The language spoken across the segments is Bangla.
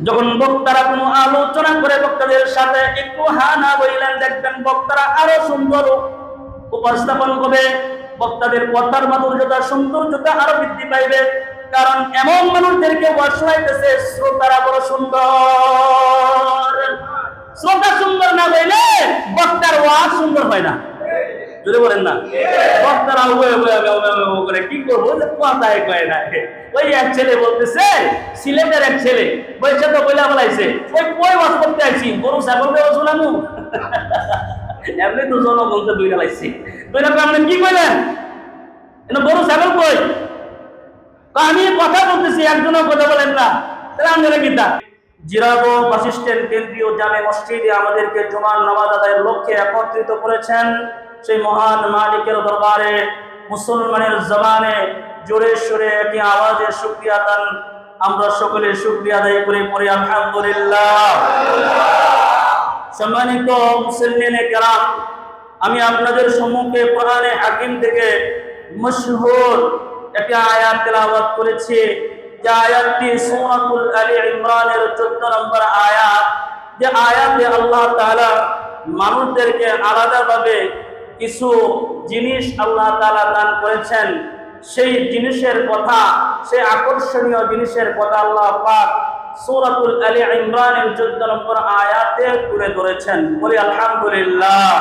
যখন বক্তারা কোনো আলোচনা করে বক্তাদের সাথে একটু হা না বললেন, দেখবেন বক্তারা আরো সুন্দর উপস্থাপন করবে, বক্তাদের কথার মাধুর্যতা সৌন্দর্যতা আরো বৃদ্ধি পাইবে। কারণ এমন মানুষদেরকে ওয়াজ শোনাইতেছে শ্রোতারা বড় সুন্দর। শ্রোতা সুন্দর না হইলে বক্তার ওয়াজ সুন্দর হয় না। যদি বলেন না বক্তারা করে কি করবো, কথায় কয় না। ওই এক ছেলে বলতেছে, সিলেটের এক ছেলে বলছে তো বইলা বলাইছে, ওই কই ওয়াজ করতে আইছি, গরু ছাগলকে শোনামু। এমনি তো জনগণকে দুইটা লাইছি, দুইটা আপনি কি কইলেন, গরু ছাগল কই? আমি কথা বলতেছি, একজনও কথা বলেন না, তাহলে আপনারা কি তা? জিরাবো বাস স্ট্যান্ড কেন্দ্রীয় জামে মসজিদে আমাদেরকে জুমার নামাজ আদায়ের লক্ষ্যে একত্রিত করেছেন। সেই মহান মালিকের দরবারে মুসলমানের জবানে জোরে সোরে একই আওয়াজে শুকরিয়া দান। আমরা সকলে শুকরিয়া আদায় করে পড়ি আলহামদুলিল্লাহ। সম্মানিত মুসলিমিনে কেরাম, আমি আপনাদের সম্মুখে কোরআনে হাকিম থেকে মশহুর একটি আয়াত তেলাওয়াত করেছি, যে আয়াতটি সূরাতুল আলী ইমরানের 14 নম্বর আয়াত। যে আয়াতে আল্লাহ তাআলা মানুষদেরকে আলাদাভাবে কিছু জিনিস আল্লাহ তাআলা দান করেছেন, সেই জিনিসের কথা, সেই আকর্ষণীয় জিনিসের কথা আল্লাহ পাক সূরাতুল আলী ইমরানের 14 নম্বর আয়াতে তুলে ধরেছেন। বলি আলহামদুলিল্লাহ।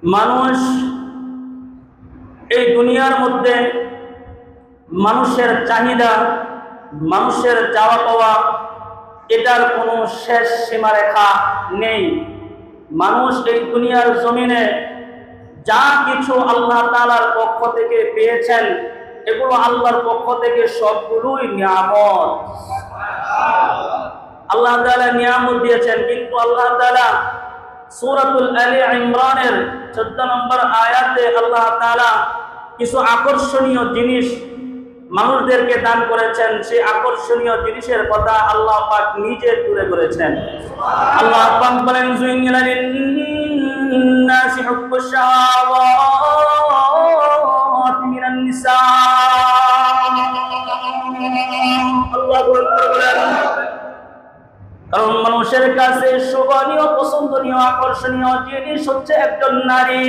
মানুষ এই দুনিয়ার মধ্যে মানুষের চাহিদা, মানুষের চাওয়া পাওয়া, এটার কোনো শেষ সীমারেখা নেই। মানুষ এই দুনিয়ার জমিনে যা কিছু আল্লাহ তাআলার পক্ষ থেকে পেয়েছেন, এগুলো আল্লাহর পক্ষ থেকে সবগুলোই নিয়ামত। আল্লাহ তাআলা নিয়ামত দিয়েছেন, কিন্তু আল্লাহ তাআলা সূরাতুল আলী ইমরানের 14 নম্বর আয়াতে আল্লাহ তাআলা কিছু আকর্ষণীয় জিনিস মানুষদেরকে দান করেছেন। সেই আকর্ষণীয় জিনিসের কথা আল্লাহ পাক নিজে তুলে ধরেছেন। আল্লাহ পাক বলেন, যুইনা লিন-নাসি হুব্বুশ শাহাওয়াতি মিনান নিসা। আল্লাহু আকবার বলেন। কারণ মানুষের কাছে শোভনীয়, পছন্দনীয়, আকর্ষণীয় জিনিস হচ্ছে একজন নারী।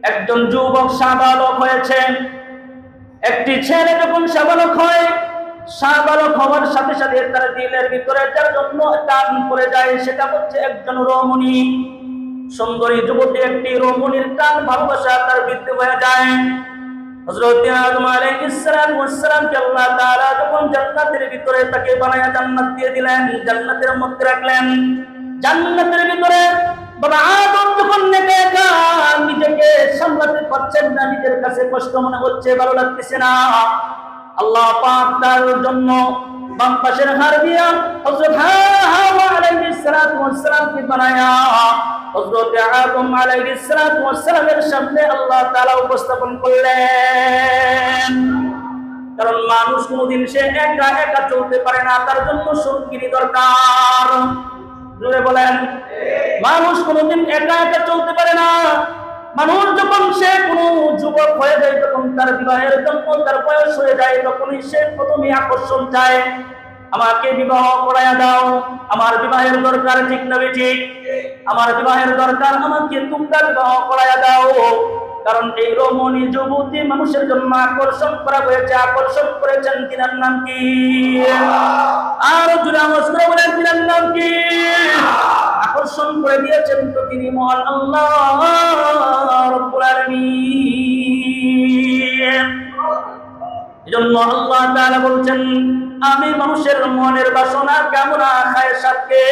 একজন যুবক সাবালক হয়েছেন, একটি ছেলে যখন সাবালক হয়, সাবালক হওয়ার সাথে সাথে তার দিলের ভিতরে যার জন্য টান পড়ে যায়, সেটা হচ্ছে একজন রমণী। সুন্দরী যুবতী একটি রমণীর টান, ভালোবাসা তার বৃদ্ধি হয়ে যায়। হযরত আদম আলাইহিস সালামকে আল্লাহ তাআলা যখন জান্নাতের ভিতরে তাকে বানায়া জান্নাত দিয়ে দিলেন, জান্নাতের মধ্যে রাখলেন, জান্নাতের ভিতরে বাবা আদম যখন একা নিজেকে সামলাতে পারছেন না, নিজের কাছে কষ্ট মনে হচ্ছে, ভালো লাগতেছে না, আল্লাহ পাক তার জন্য বাম পাশের হাড় দিয়া হযরত হাওয়া আলাইহিস সালামকে বানায়া হযরত আদম আলাইহিস সালামের সামনে আল্লাহ তাআলা উপস্থাপন করলেন। কারণ মানুষ কোনদিন সে একা একা চলতে পারে না, তার জন্য সঙ্গিনী দরকার। জোরে বলেন। মানুষ কোনদিন একা একা চলতে পারে না। মানুষ যখন সে কোনো যুবক হয়ে যায়, তখন তার বিবাহের জন্য তার বয়স হয়ে যায়, তখনই সে প্রথমে আকর্ষণ চায়, আমাকে বিবাহ করায়া দাও, আমার বিবাহের দরকার, ঠিক না ঠিক? আমার বিবাহের দরকার, আমাকে তোমরা বিবাহ করায়া দাও। কারণ এই রমণী যুবতী মানুষের জন্য আকর্ষণ করা হয়েছে, আকর্ষণ করেছেন, তিনার নাম কি? আর জুড়ে আওয়াজ করে বলেন, তিনার নাম কি? আকর্ষণ করে দিয়েছেন তো তিনি মহান আল্লাহ রাব্বুল আলামিন। এজন্য আল্লাহ তাআলা বলছেন, আমি মানুষের মনের বাসনা, কামনা, খায়সাতকে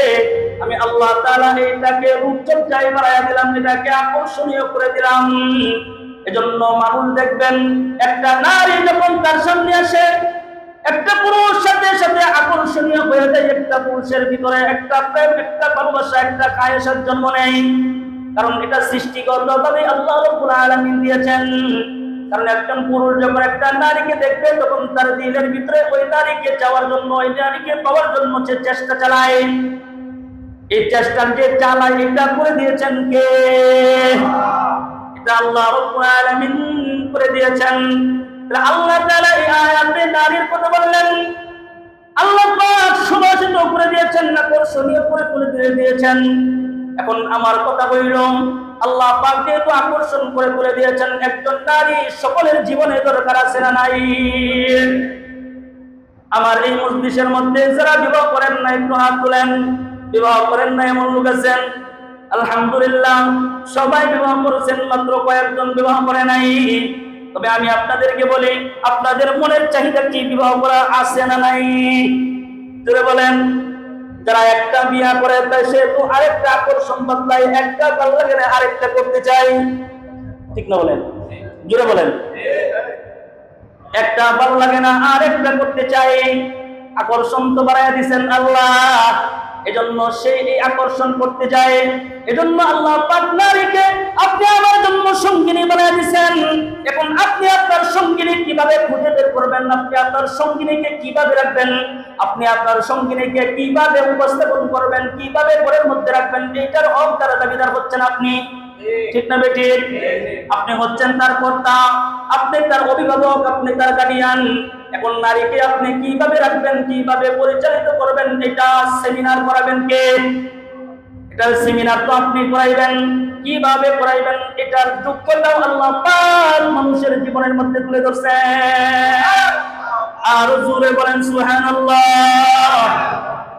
আমি আল্লাহ তাআলা এটাকে রূপচর্চায় বাড়ায়া দিলাম, এটাকে আকর্ষণীয় করে দিলাম। এজন্য মানুষ দেখবেন, একটা নারী যখন তার সামনে আসে, একটা পুরুষ সাথে সাথে আকর্ষণীয় হয়ে যায়, একটা পুরুষের ভিতরে একটা প্রেম, একটা ভালোবাসা, একটা খায়সাত জন্ম নেয়। কারণ এটা সৃষ্টিগতভাবে আল্লাহ রাব্বুল আলামিন দিয়েছেন। কারণ একজন পুরুষ যখন একটা নারীকে দেখবে, তখন তার দিলের ভিতরে ওই নারীকে চাওয়ার জন্য, ওই নারীকে পাওয়ার জন্য সে চেষ্টা চালায়। এই চেষ্টা যে চালায়, এটা করে দিয়েছেন কে? এটা আল্লাহ রাব্বুল আলামিন করে দিয়েছেন। আল্লাহ তাআলা এই আয়াতে নারীর কথা বললেন, তুলে দিয়েছেন। এখন আমার কথা হইল, আল্লাহ পাক যেহেতু আকর্ষণ করে তুলে দিয়েছেন, একজন নারী সকলের জীবনে দরকার আছে না নাই? আমার এই মজলিসের মধ্যে যারা বিবাহ করেন না একটু হাত তুলেন। বিবাহ করেন না এমন লোক আছেন? আলহামদুলিল্লাহ, সবাই বিবাহ করেছেন, মাত্র কয়েকজন বিবাহ করে নাই। তবে আমি আপনাদেরকে বলি, আপনাদের মনের চাহিদা কি বিবাহ করা আছে না নাই? জোরে বলেন। যারা একটা বিয়া করে সে তো আরেকটা আকর্ষণ বদলায়, একটা ভালো লাগে না আরেকটা করতে চাই, ঠিক না বলেন? জোরে বলেন। একটা ভালো লাগে না আরেকটা করতে চাই, আকর্ষণ তো বাড়াইয়া দিচ্ছেন আল্লাহ, এজন্য সে এই আকর্ষণ করতে যায়। এজন্য আল্লাহ পাক নারীকে আপনি আমার জন্য সঙ্গিনী বানায় দিয়েছেন। এখন আপনি আপনার সঙ্গিনী কিভাবে খুঁজে বের করবেন, আপনি আপনার সঙ্গিনীকে কিভাবে রাখবেন, আপনি আপনার সঙ্গিনীকে কিভাবে উপস্থাপন করবেন, কিভাবে ঘরের মধ্যে রাখবেন, এইটার হকদার দাবিদার হচ্ছেন আপনি, ঠিক না বেঠিক? আপনি হচ্ছেন তার কর্তা, আপনি তার অভিভাবক, আপনি তার গার্ডিয়ান। এখন নারীকে আপনি কিভাবে রাখবেন, কিভাবে পরিচালিত করবেন, এটা সেমিনার করাবেন কে? এটা সেমিনার তো আপনি করাইবেন, কিভাবে করাইবেন এটার যোগ্যতাও আল্লাহ পাক মানুষের জীবনের মধ্যে তুলে ধরছেন। আর জোরে বলেন সুবহানাল্লাহ।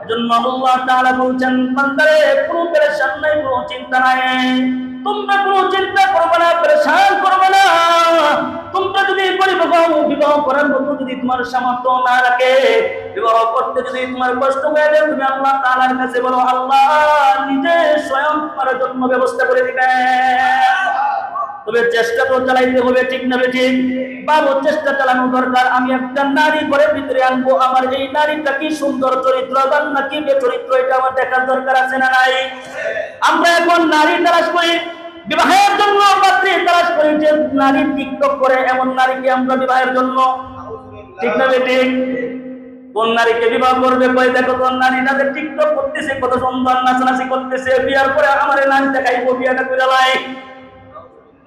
এজন্য আল্লাহ তাআলা বলছেন, বান্দারে কোনো পেরেশান নাই, কোনো চিন্তা নাই, তোমরা কোনো চিন্তা করবে না, পেরেশান করবে না। তোমরা যদি বিবাহ করার মতো যদি তোমার সামর্থ্য না রাখে, বিবাহ করতে যদি তোমার কষ্ট হয়ে যায়, তুমি আল্লাহ তাআলার কাছে বলো, আল্লাহ নিজে স্বয়ং তোমার জন্য ব্যবস্থা করে দিবেন। তবে চেষ্টা তো চালাইতে হবে, ঠিক না বেঠিক? বাবু চেষ্টা চালানো দরকার। আমি একটা নারী ঘরের ভিতরে আনবো, আমার এই নারীটা কি সুন্দর চরিত্রবান নাকি বেচরিত্র, এটা আমার দেখার দরকার আছে না নাই? আমরা এখন নারী তালাশ করি, বিবাহের জন্য পাত্রী তালাশ করি, যে নারী টিকটক করে এমন নারীকে আমরা বিবাহের জন্য, ঠিক না বেঠিক? কোন নারীকে বিবাহ করবে? কই দেখো কোন নারী তাদের টিকটক করতেছে, কত সুন্দর নাচানাচি করতেছে, বিয়ার পরে আমার এই নারী দেখাইবো, বিয়াটা করে লাই,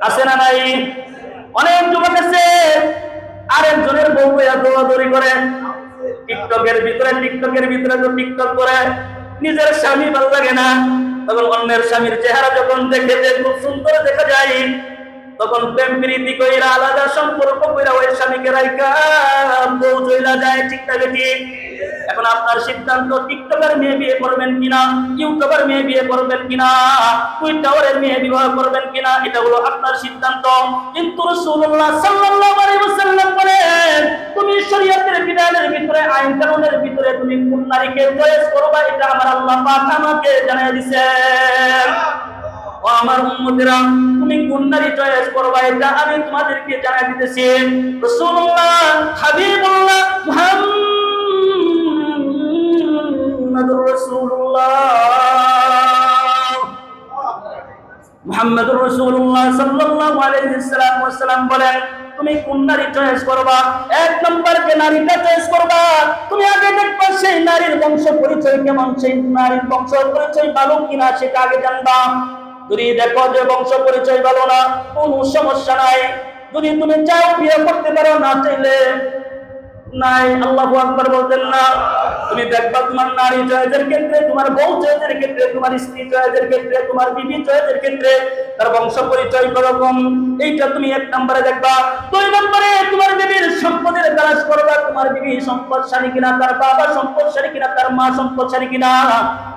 আছে না নাই? অনেক যুবক আছে আরেকজনের বউ দৌড়াদৌড়ি করে টিকটকের ভিতরে তো টিকটক করে, নিজের স্বামী ভালো লাগে না, তখন অন্যের স্বামীর চেহারা যখন দেখে খুব সুন্দর দেখা যায়, তখন প্রেম প্রীতি কইরা আলাদা সম্পর্ক কইরা ওই স্বামীকে রাইখা বউ চইলা যায়, ঠিক না বেঠিক? এখন আপনার সিদ্ধান্ত, টিকটকের মেয়ে বিয়ে করবেন কিনা, ইউটিউবার মেয়ে বিয়ে করবেন কিনা, টুইটারের মেয়ে বিবাহ করবেন কিনা, এটা হলো আপনার সিদ্ধান্ত। কিন্তু রাসূলুল্লাহ সাল্লাল্লাহু আলাইহি ওয়াসাল্লাম বলেন, তুমি শরীয়তের বিধানের ভিতরে, আইন কানুনের ভিতরে তুমি কোন নারীকে চয়েস করবা, এটা আমার আল্লাহ পাক আমাকে জানিয়ে দিয়েছেন। ও আমার উম্মতেরা, তুমি কোন নারী চয়েস করবা এটা আমি তোমাদেরকে জানিয়ে দিতেছি। রাসূলুল্লাহ হাবিবুল্লাহ মুহাম্মাদুর রাসূলুল্লাহ সাল্লাল্লাহু আলাইহি ওয়াসাল্লাম বলেন, তুমি কোন নারী চয়েস করবা? এক নম্বর যে নারীটা চয়েস করবা, তুমি আগে দেখবা সেই নারীর বংশ পরিচয় কেমন, সেই নারীর বংশ পরিচয় ভালো কিনা সেটা আগে জানবা। যদি দেখো যে বংশ পরিচয় ভালো না, কোনো সমস্যা নাই। যদি তুমি চাও বিয়ে করতে পারো, না চাইলে নাই। আল্লাহু আকবার বলতেন না? তুমি দেখবা তোমার নারী চয়েসের ক্ষেত্রে, তোমার বউ চয়েসের ক্ষেত্রে, তোমার স্ত্রী চয়েসের ক্ষেত্রে, তোমার বিবি চয়েসের ক্ষেত্রে তার বংশ পরিচয় কিরকম, এইটা তুমি এক নম্বরে দেখবা। দুই নম্বরে তোমার বিবির সম্পদের তালাশ করবা, তোমার বিবি সম্পদশালী কিনা, তার বাবা সম্পদশালী কিনা, তার মা সম্পদশালী কিনা,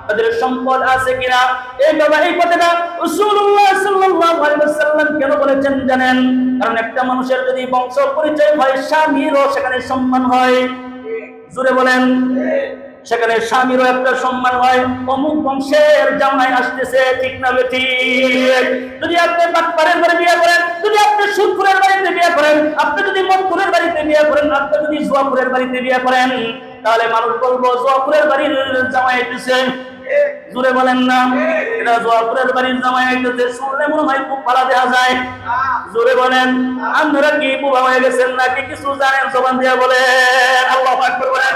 তাদের সম্পদ আছে কিনা। এই বাবা এই কথাটা রাসূলুল্লাহ সাল্লাল্লাহু আলাইহি ওয়াসাল্লাম কেন বলেছেন জানেন? কারণ একটা মানুষের যদি বংশ পরিচয় হয়, স্বামীরও সেখানে সম্মান হয়। জোরে বলেন। সেখানে স্বামীরও একটা সম্মান হয়, অমুক বংশের জামাই আসতেছে, ঠিক না বেঠিক? যদি আপনি বাটপারের বাড়ি বিয়ে করেন, যদি আপনি সুদখোরের বাড়িতে বিয়ে করেন, আপনি যদি মদখোরের বাড়িতে বিয়ে করেন, আপনি যদি জুয়াখোরের বাড়িতে বিয়ে করেন, তাহলে মানুষ বলবো জুয়াখোরের বাড়ির জামাই আসতেছে। জোরে বলেন না? এটা জুয়াখোরের বাড়ির জামাই আসতেছে, শুনলে মনে হয় খুব ভালো দেখা যায়। জোরে বলেন। আপনারা কি বুবা হয়ে গেছেন নাকি কিছু জানেন? জবান দিয়ে বলেন আল্লাহু আকবার বলেন।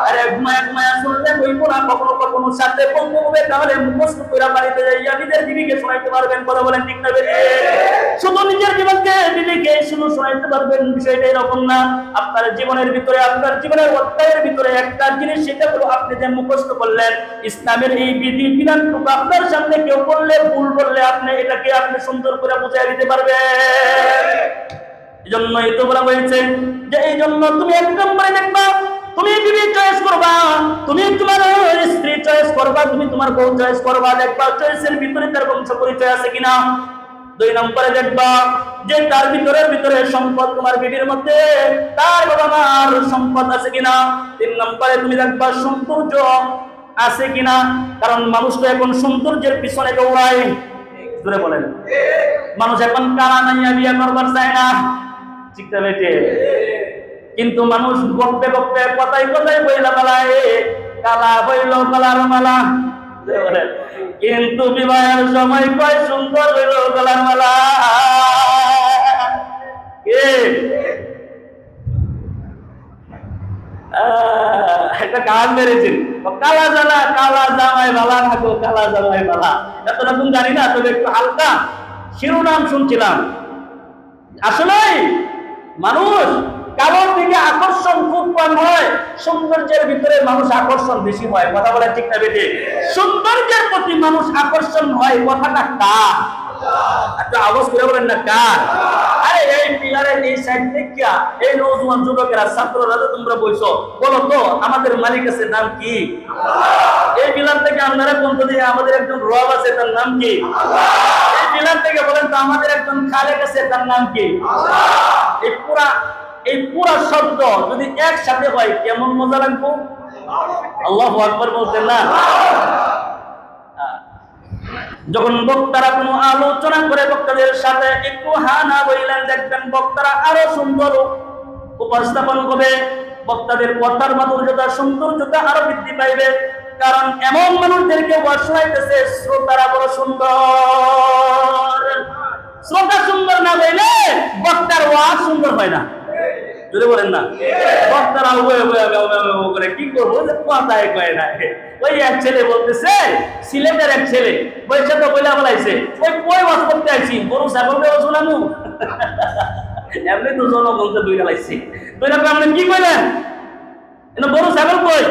আরে মায়া শুনলে বইবো না, কখনো কখনো সাথে বলবো, তাহলে মুখস্থ করে বাড়িতে যাইয়া নিজের বিবিকে শোনাইতে পারবেন। কথা বলেন ঠিক না বেঠিক? শুধু নিজের জীবনকে বিবিকে শুধু শোনাইতে পারবেন, বিষয়টা এরকম না। আপনার জীবনের ভিতরে, আপনার জীবনের অধ্যায়ের ভিতরে একটা জিনিস, সেটা হলো আপনি যে মুখস্থ করলেন ইসলামের এই বিধি বিধানটুকু আপনার সামনে কেউ বললে, ভুল বললে আপনি এটাকে আপনি সুন্দর করে বুঝিয়ে দিতে পারবেন। এই জন্যই তো বলা হয়েছে যে এই জন্য তুমি এক নম্বরে দেখবা, তুমি বিবি চয়েস করবা, তুমি তোমার স্ত্রী চয়েস করবা, তুমি তোমার বউ চয়েস করবা, দেখবা চয়েসের ভিতরে তার বংশ পরিচয় আছে কিনা। 2 নম্বরে দেখবা যে তার ভিতরে সম্পদ, তোমার বিবির মধ্যে তার বাবা মার সম্পদ আছে কিনা। 3 নম্বরে তুমি দেখবা সৌন্দর্য আছে কিনা, কারণ মানুষ তো এখন সৌন্দর্যের পিছনে দৌড়ায়। জোরে বলেন, মানুষ এখন কালা নাইয়া বিয়ে করবার চায় না, ঠিক না বেটে? কিন্তু মানুষ গপ্পে গপ্পে কথাই কথাই বইলা বেলায় কালা বইল কালার মালা, কিন্তু বিবাহের সময় কয় সুন্দর হইল কালার মালা। একটা গান মেরেছেন, কালা জানা কালা জামাই বালা থাকো, কালা জামাই বালা। এতরকম জানি না, তবে একটু হালকা শিরোনাম শুনছিলাম। আসলে মানুষ কালোর দিকে আকর্ষণ খুব কম হয়, সৌন্দর্যের ভিতরে মানুষ আকর্ষণ বেশি হয়। কথা বলে ঠিক না বেটে? সৌন্দর্যের প্রতি মানুষ আকর্ষণ হয়, কথাটা কার? একটা আওয়াজ করে বলেন না, কার? আরে এই পিলারের এই সাইড থেকে এই নওজোয়ান যুবকেরা, ছাত্ররা তোমরা বলছো, বলো তো আমাদের মালিক আছে, নাম কি? এই পিলার থেকে আপনারা বলতে দিয়ে আমাদের একজন রব আছে, তার নাম কি? এই পিলার থেকে বলেন তো আমাদের একজন খালেক আছে, তার নাম কি? এই পুরা শব্দ যদি একসাথে হয় কেমন মজা লাগবো? আল্লাহু আকবার বলতেন না? যখন বক্তারা কোনো আলোচনা করে বক্তাদের সাথে একটু হানা বইলেন, দেখবেন বক্তারা আরো সুন্দর উপস্থাপন করবে, বক্তাদের কথার মাধুর্যতা সৌন্দর্যতা আরো বৃদ্ধি পাইবে। কারণ এমন মানুষদেরকে বসাইতেছে শ্রোতারা বড় সুন্দর। শ্রোতা সুন্দর না হইলে বক্তার ওয়াজ সুন্দর হয় না। যদি বলেন না, বক্তারা করে কি করবো, কথাই কয় না। ওই এক ছেলে বলতেছে, সিলেটের এক ছেলে বলছে তো বইলা বলাইছে, ওই কই ওয়াজ করতে আইছি, গরু ছাগলকে শোনানো। এমনি তো জনগণকে দুই গেলাইছি, দুই রকম আপনি কি কইলেন? গরু ছাগল কই?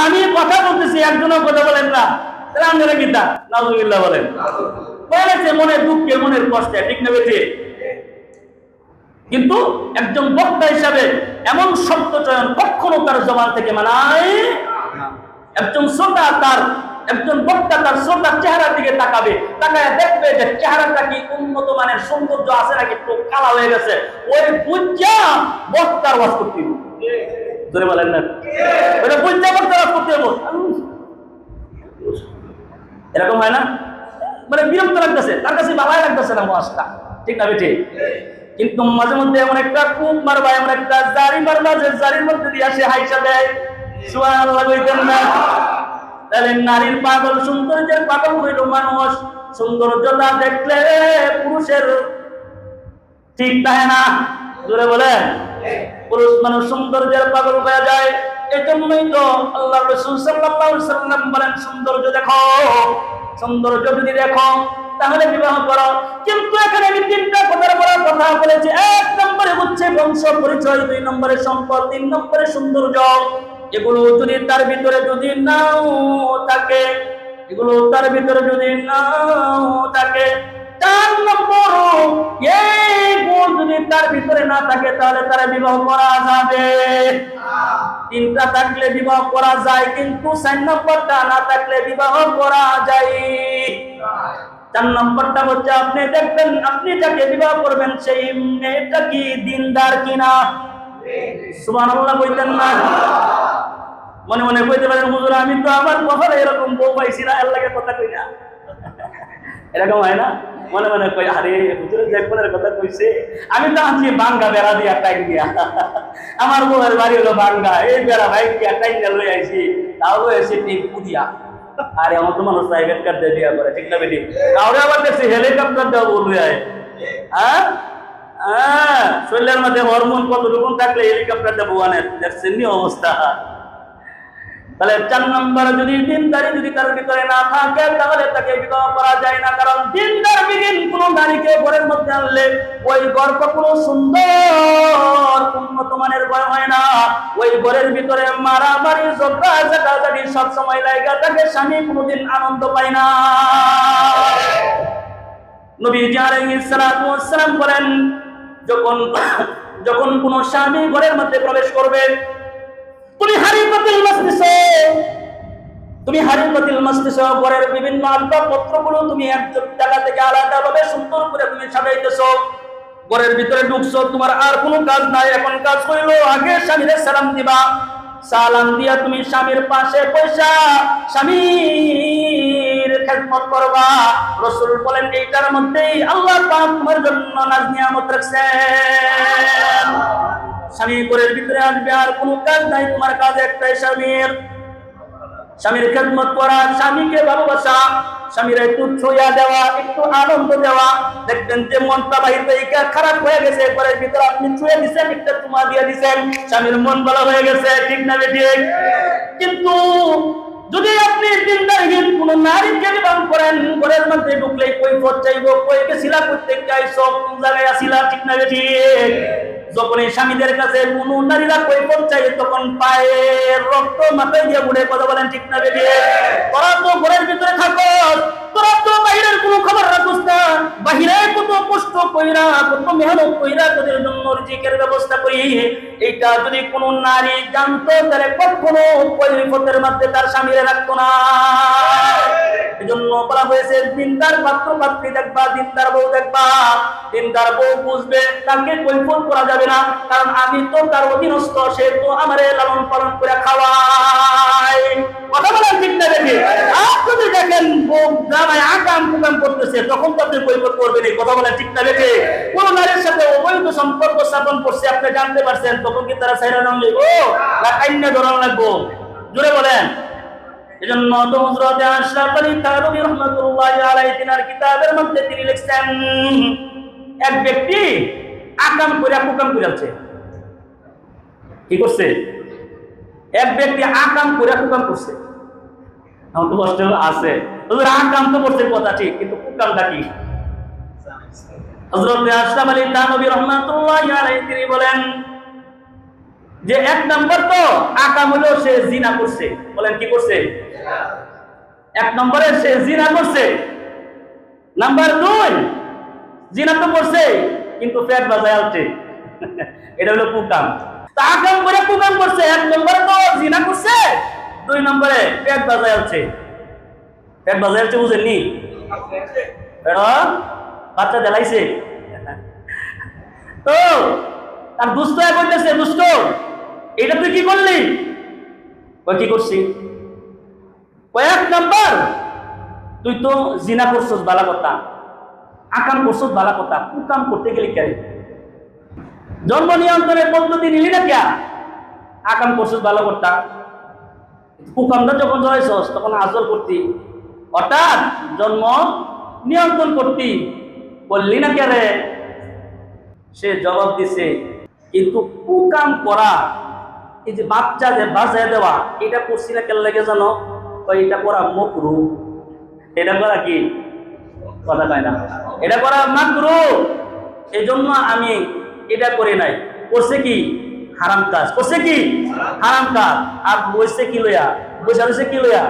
আমি কথা বলতেছি, একজনও কথা বলেন না, তাহলে আপনারা কি তা নাউজুবিল্লাহ বলেন? বলেছে মনের দুঃখে, মনের কষ্টে, ঠিক না বেঠে? কিন্তু একজন বক্তা হিসাবে এমন শব্দ চয়ন কখনো তার জবান থেকে মানায়। একজন শ্রোতা একজন বক্তা তার শ্রোতার চেহারার দিকে তাকাবে, তাকায় দেখবে যে চেহারাটা কি উন্নত মানের সৌন্দর্য আছে নাকি একটু কালা হয়ে গেছে, ওই বুঝা বক্তার ওয়াজ করতে হবে। ধরে বলেন না, ওটা বুঝা বক্তার ওয়াজ করতে হবে। এরকম হয় না? মানে বিরক্ত লাগতেছে, তার কাছে ভালোই লাগতেছে না ওয়াজটা, ঠিক না বেঠে? কিন্তু মাঝে মধ্যে এমন একটা কূপ মারবা, এমন একটা জারি মারবা যে জারির মধ্যে দিয়ে আসে হাইসা দেয়। সুবহানাল্লাহ কইতেন না? তাহলে নারীর পাগল, সৌন্দর্যের পাগল হইল মানুষ। সৌন্দর্যতা দেখলে পুরুষের ঠিক থাকে না। জোরে বলেন, পুরুষ মানুষ সৌন্দর্যের পাগল হয়ে যায়। এজন্যই তো আল্লাহ রাসূল সাল্লাল্লাহু আলাইহি সাল্লাম বলেন, সৌন্দর্য দেখো, সৌন্দর্য যদি দেখো তাহলে বিবাহ করো। কিন্তু এখানে আমি 3টা কথার কথা বলেছি। 1 নম্বরে হচ্ছে বংশ পরিচয়, 2 নম্বরে সম্পদ, 3 নম্বরে সৌন্দর্য। এগুলো যদি তার ভিতরে যদি নাও থাকে, এগুলো তার ভিতরে যদি নাও থাকে, 4 নম্বর এই গুণ যদি তার ভিতরে না থাকে তাহলে তারা বিবাহ করা যাবে। 3টা থাকলে বিবাহ করা যায়, কিন্তু 4 নম্বরটা না থাকলে বিবাহ করা যায়। 4 নম্বরটা হচ্ছে আপনি দেখবেন, আপনি যাকে বিবাহ করবেন সেই মেয়েটা কি দিনদার কিনা। সুবহানাল্লাহ কইতেন না? মনে মনে কইতে পারেন, হুজুর আমি তো আমার কখনো এরকম বউ পাইছি না, আল্লাহকে কথা কই না। এরকম হয় না? মনে মনে কই, আরে হুজুরের দেখবার কথা কইছে, আমি তো আছি বাঙ্গা বেড়া দিয়া টাইম দিয়া, আমার বউয়ের বাড়ি হলো বাঙ্গা, এই বেড়া ভাই দিয়া টাইম দিয়া লই আইছি, তাও এসে টিপু দিয়া। আরে আমার তো মানুষ প্রাইভেট কার দিয়ে বিয়া করে, ঠিক না বেটি? কাউরে আবার দেখছি হেলিকপ্টার দেওয়া বলবে, হ্যাঁ হ্যাঁ, শরীরের মধ্যে হরমোন কত রকম থাকলে হেলিকপ্টার দেবো আনে, দেখছেন নি অবস্থা। তাহলে 4 নম্বরে যদি দিনদারি যদি তার ভিতরে না থাকে তাহলে তাকে বিবাহ করা যায় না, কারণ দিনদার বিহীন কোন নারীকে ঘরের মধ্যে আনলে ওই ঘর কখনো সুন্দর উন্নত মানের ঘর হয় না। ওই ঘরের ভিতরে মারামারি ঝগড়া ঝাঁটাঝাঁটি সব সময় লাগা থাকে, স্বামী কোনোদিন আনন্দ পায় না। নবীজি আলাইহিস সালাতু ওয়াস সালাম বলেন, যখন কোন স্বামী ঘরের মধ্যে প্রবেশ করবে, তুমি হারিকাতুল মাসতিস ঘরের বিভিন্ন আসবাবপত্রগুলো তুমি এক জায়গা থেকে আলাদাভাবে সুন্দর করে তুমি সাজাইতেছো, ঘরের ভিতরে ঢুকছো, তোমার আর কোনো কাজ নাই। এখন কাজ হইলো আগে স্বামীরে সালাম দিবা, সালাম দিয়া তুমি স্বামীর পাশে বসা স্বামীর খেদমত করবা। রাসূল বলেন এইটার মধ্যেই আল্লাহ পাক তোমার জন্য নাজ নিয়ামত রাখছেন। স্বামী ঘরের ভিতরে আসবে, আর কোনো কাজ নাই, তোমার কাজ একটাই স্বামীর খেদমত করা, স্বামীকে ভালোবাসা, স্বামীর একটু ছুঁয়া দেওয়া, একটু আনন্দ দেওয়া। দেখবেন যে মনটা বাহির থেকে খারাপ হয়ে গেছে, ঘরের ভিতরে আপনি ছুঁয়ে দিচ্ছেন, একটা চুমা দিয়ে দিচ্ছেন, স্বামীর মন ভালো হয়ে গেছে, ঠিক না বেঠিক? কিন্তু যদি আপনি দিনদারহীন কোন নারীকে বিবাহ করেন, ঘরের মধ্যে ঢুকলেই কৈফিয়ত চাইবো, কই গেছিলা, করতে চাইছো, কোন জায়গায় আসিলা, ঠিক না বেঠিক? যখন এই স্বামীদের কাছে কোন নারীরা কৈফিয়ত চাই, তখন পায়ের রক্ত মাথায় দিয়ে উড়ে, কথা বলেন ঠিক না বেঠিক? তোরা তো ঘরের ভিতরে থাকস, তোরা তো বাহিরের কোনো খবর রাখস না, বাহিরে কত কষ্ট কইরা, কত মেহনত কইরা তোদের জন্য রিজিকের ব্যবস্থা করি। এইটা যদি কোন নারী জানতো, তাহলে কখনো কৈফিয়তের মধ্যে তার স্বামীরে রাখতো না। এজন্য বলা হয়েছে, দিনদার পাত্র পাত্রী দেখবা, দিনদার বউ দেখবা। দিনদার বউ বুঝবে তাকে কৈফিয়ত করা যাবে না, কারণ আমি তো তার অধীনস্থ, সে তো আমারে লালন পালন করে খাওয়ায়। কথা বলেন ঠিক না বেঠিক? আর যদি দেখেন বউ জামাই আকাম কুকাম করতেছে, তখন তো আপনি কৈফিয়ত করবেন। কথা বলেন ঠিক না বেঠিক? কোন নারীর সাথে অবৈধ সম্পর্ক স্থাপন করছে, আপনি জানতে পারছেন, তখন কি তারা সাইরা নাম লিখবো না কাইন্না ধরান লাগবো? জোরে বলেন। এজন্য তো হযরত আশরাফ আলী থানভী রাহমাতুল্লাহি আলাইহি তিনার কিতাবের মধ্যে তিনি লিখছেন, এক ব্যক্তি আকাম করে কুকাম করেছে। কি করছে? এক ব্যক্তি আকাম করে কুকাম করছে। আমার তো কষ্ট আছে, হুজুর আকাম তো করছে কথা ঠিক, কিন্তু কুকামটা কি? হযরত আশরাফ আলী থানভী রাহমাতুল্লাহি আলাইহি তিনি বলেন যে এক নম্বর তো আকাম হলো সে জিনা করছে। বলেন কি করছে? এক নম্বরে সে জিনা করছে। নাম্বার 2, জিনা তো করছে কিন্তু পেট বাজায় আছে, এটা হলো কুকাম। তা আকাম করে কুকাম করছে, এক নম্বরে তো জিনা করছে, 2 নম্বরে পেট বাজায় আছে। পেট বাজায় আছে বুঝেননি? এটা বাচ্চা দেলাইছে তো আর দুষ্ট এক হইতেছে, দুষ্ট এটা তুই কি করলি? কি করছি? কয়েক নাম্বার তুই তো জিনা করছস, বালা কথা, আকাম করছস, বালা কথা, কুকাম করতে গেলি কেন? জন্ম নিয়ন্ত্রণের পদ্ধতি নিলি না কে? আকাম করছস, বালা কথা, কুকামটা যখন ধরেছস তখন আজল করতি, অর্থাৎ জন্ম নিয়ন্ত্রণ করতি, বললি না কে রে? সে জবাব দিছে, কিন্তু কুকাম করা, এই যে বাচ্চা যে বাজায় দেওয়া, এটা করছি না কেন লাগে জানো? এটা করা মাকরুহ। এটা করা কি? কথা কয় না, এটা করা মাকরুহ। এই জন্য আমি এটা করি নাই। করছে কি? হারাম কাজ করছে, কি হারাম কাজ। আর বইছে কি লইয়া? বসে রয়েছে কি লইয়া?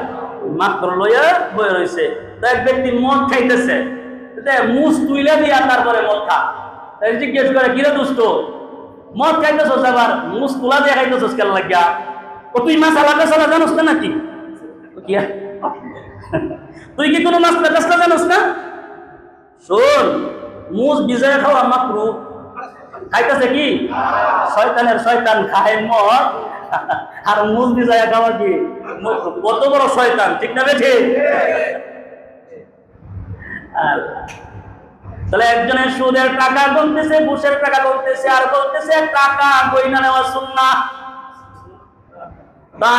মাকরুহ লইয়া বয়ে রয়েছে। তো এক ব্যক্তি মদ খাইতেছে, মুস তুইলে দিয়া তারপরে মদ খা। তাই জিজ্ঞেস করে, কিরে দুষ্ট, মদ খাইতেছস আবার মুস তুলা দিয়ে খাইতেছস কেন লাগিয়া? ও তুই মাছ আলাদা সালা জানোস না নাকি? তুই কি কোনো মাছ টাসলা জানোস না? শোন, মুস বিজয় খাওয়া মাকরুহ। খাইতেছে কি? শয়তানের শয়তান খায় মদ, আর মুস বিজয় খাওয়া কি? কত বড় শয়তান, ঠিক না বেঠিক? তাহলে একজনের সুদের টাকা গুনতেছে, ঘুষের টাকা গুনতেছে, আর বলতেছে টাকা গয়না নেওয়া সুন্নাহ।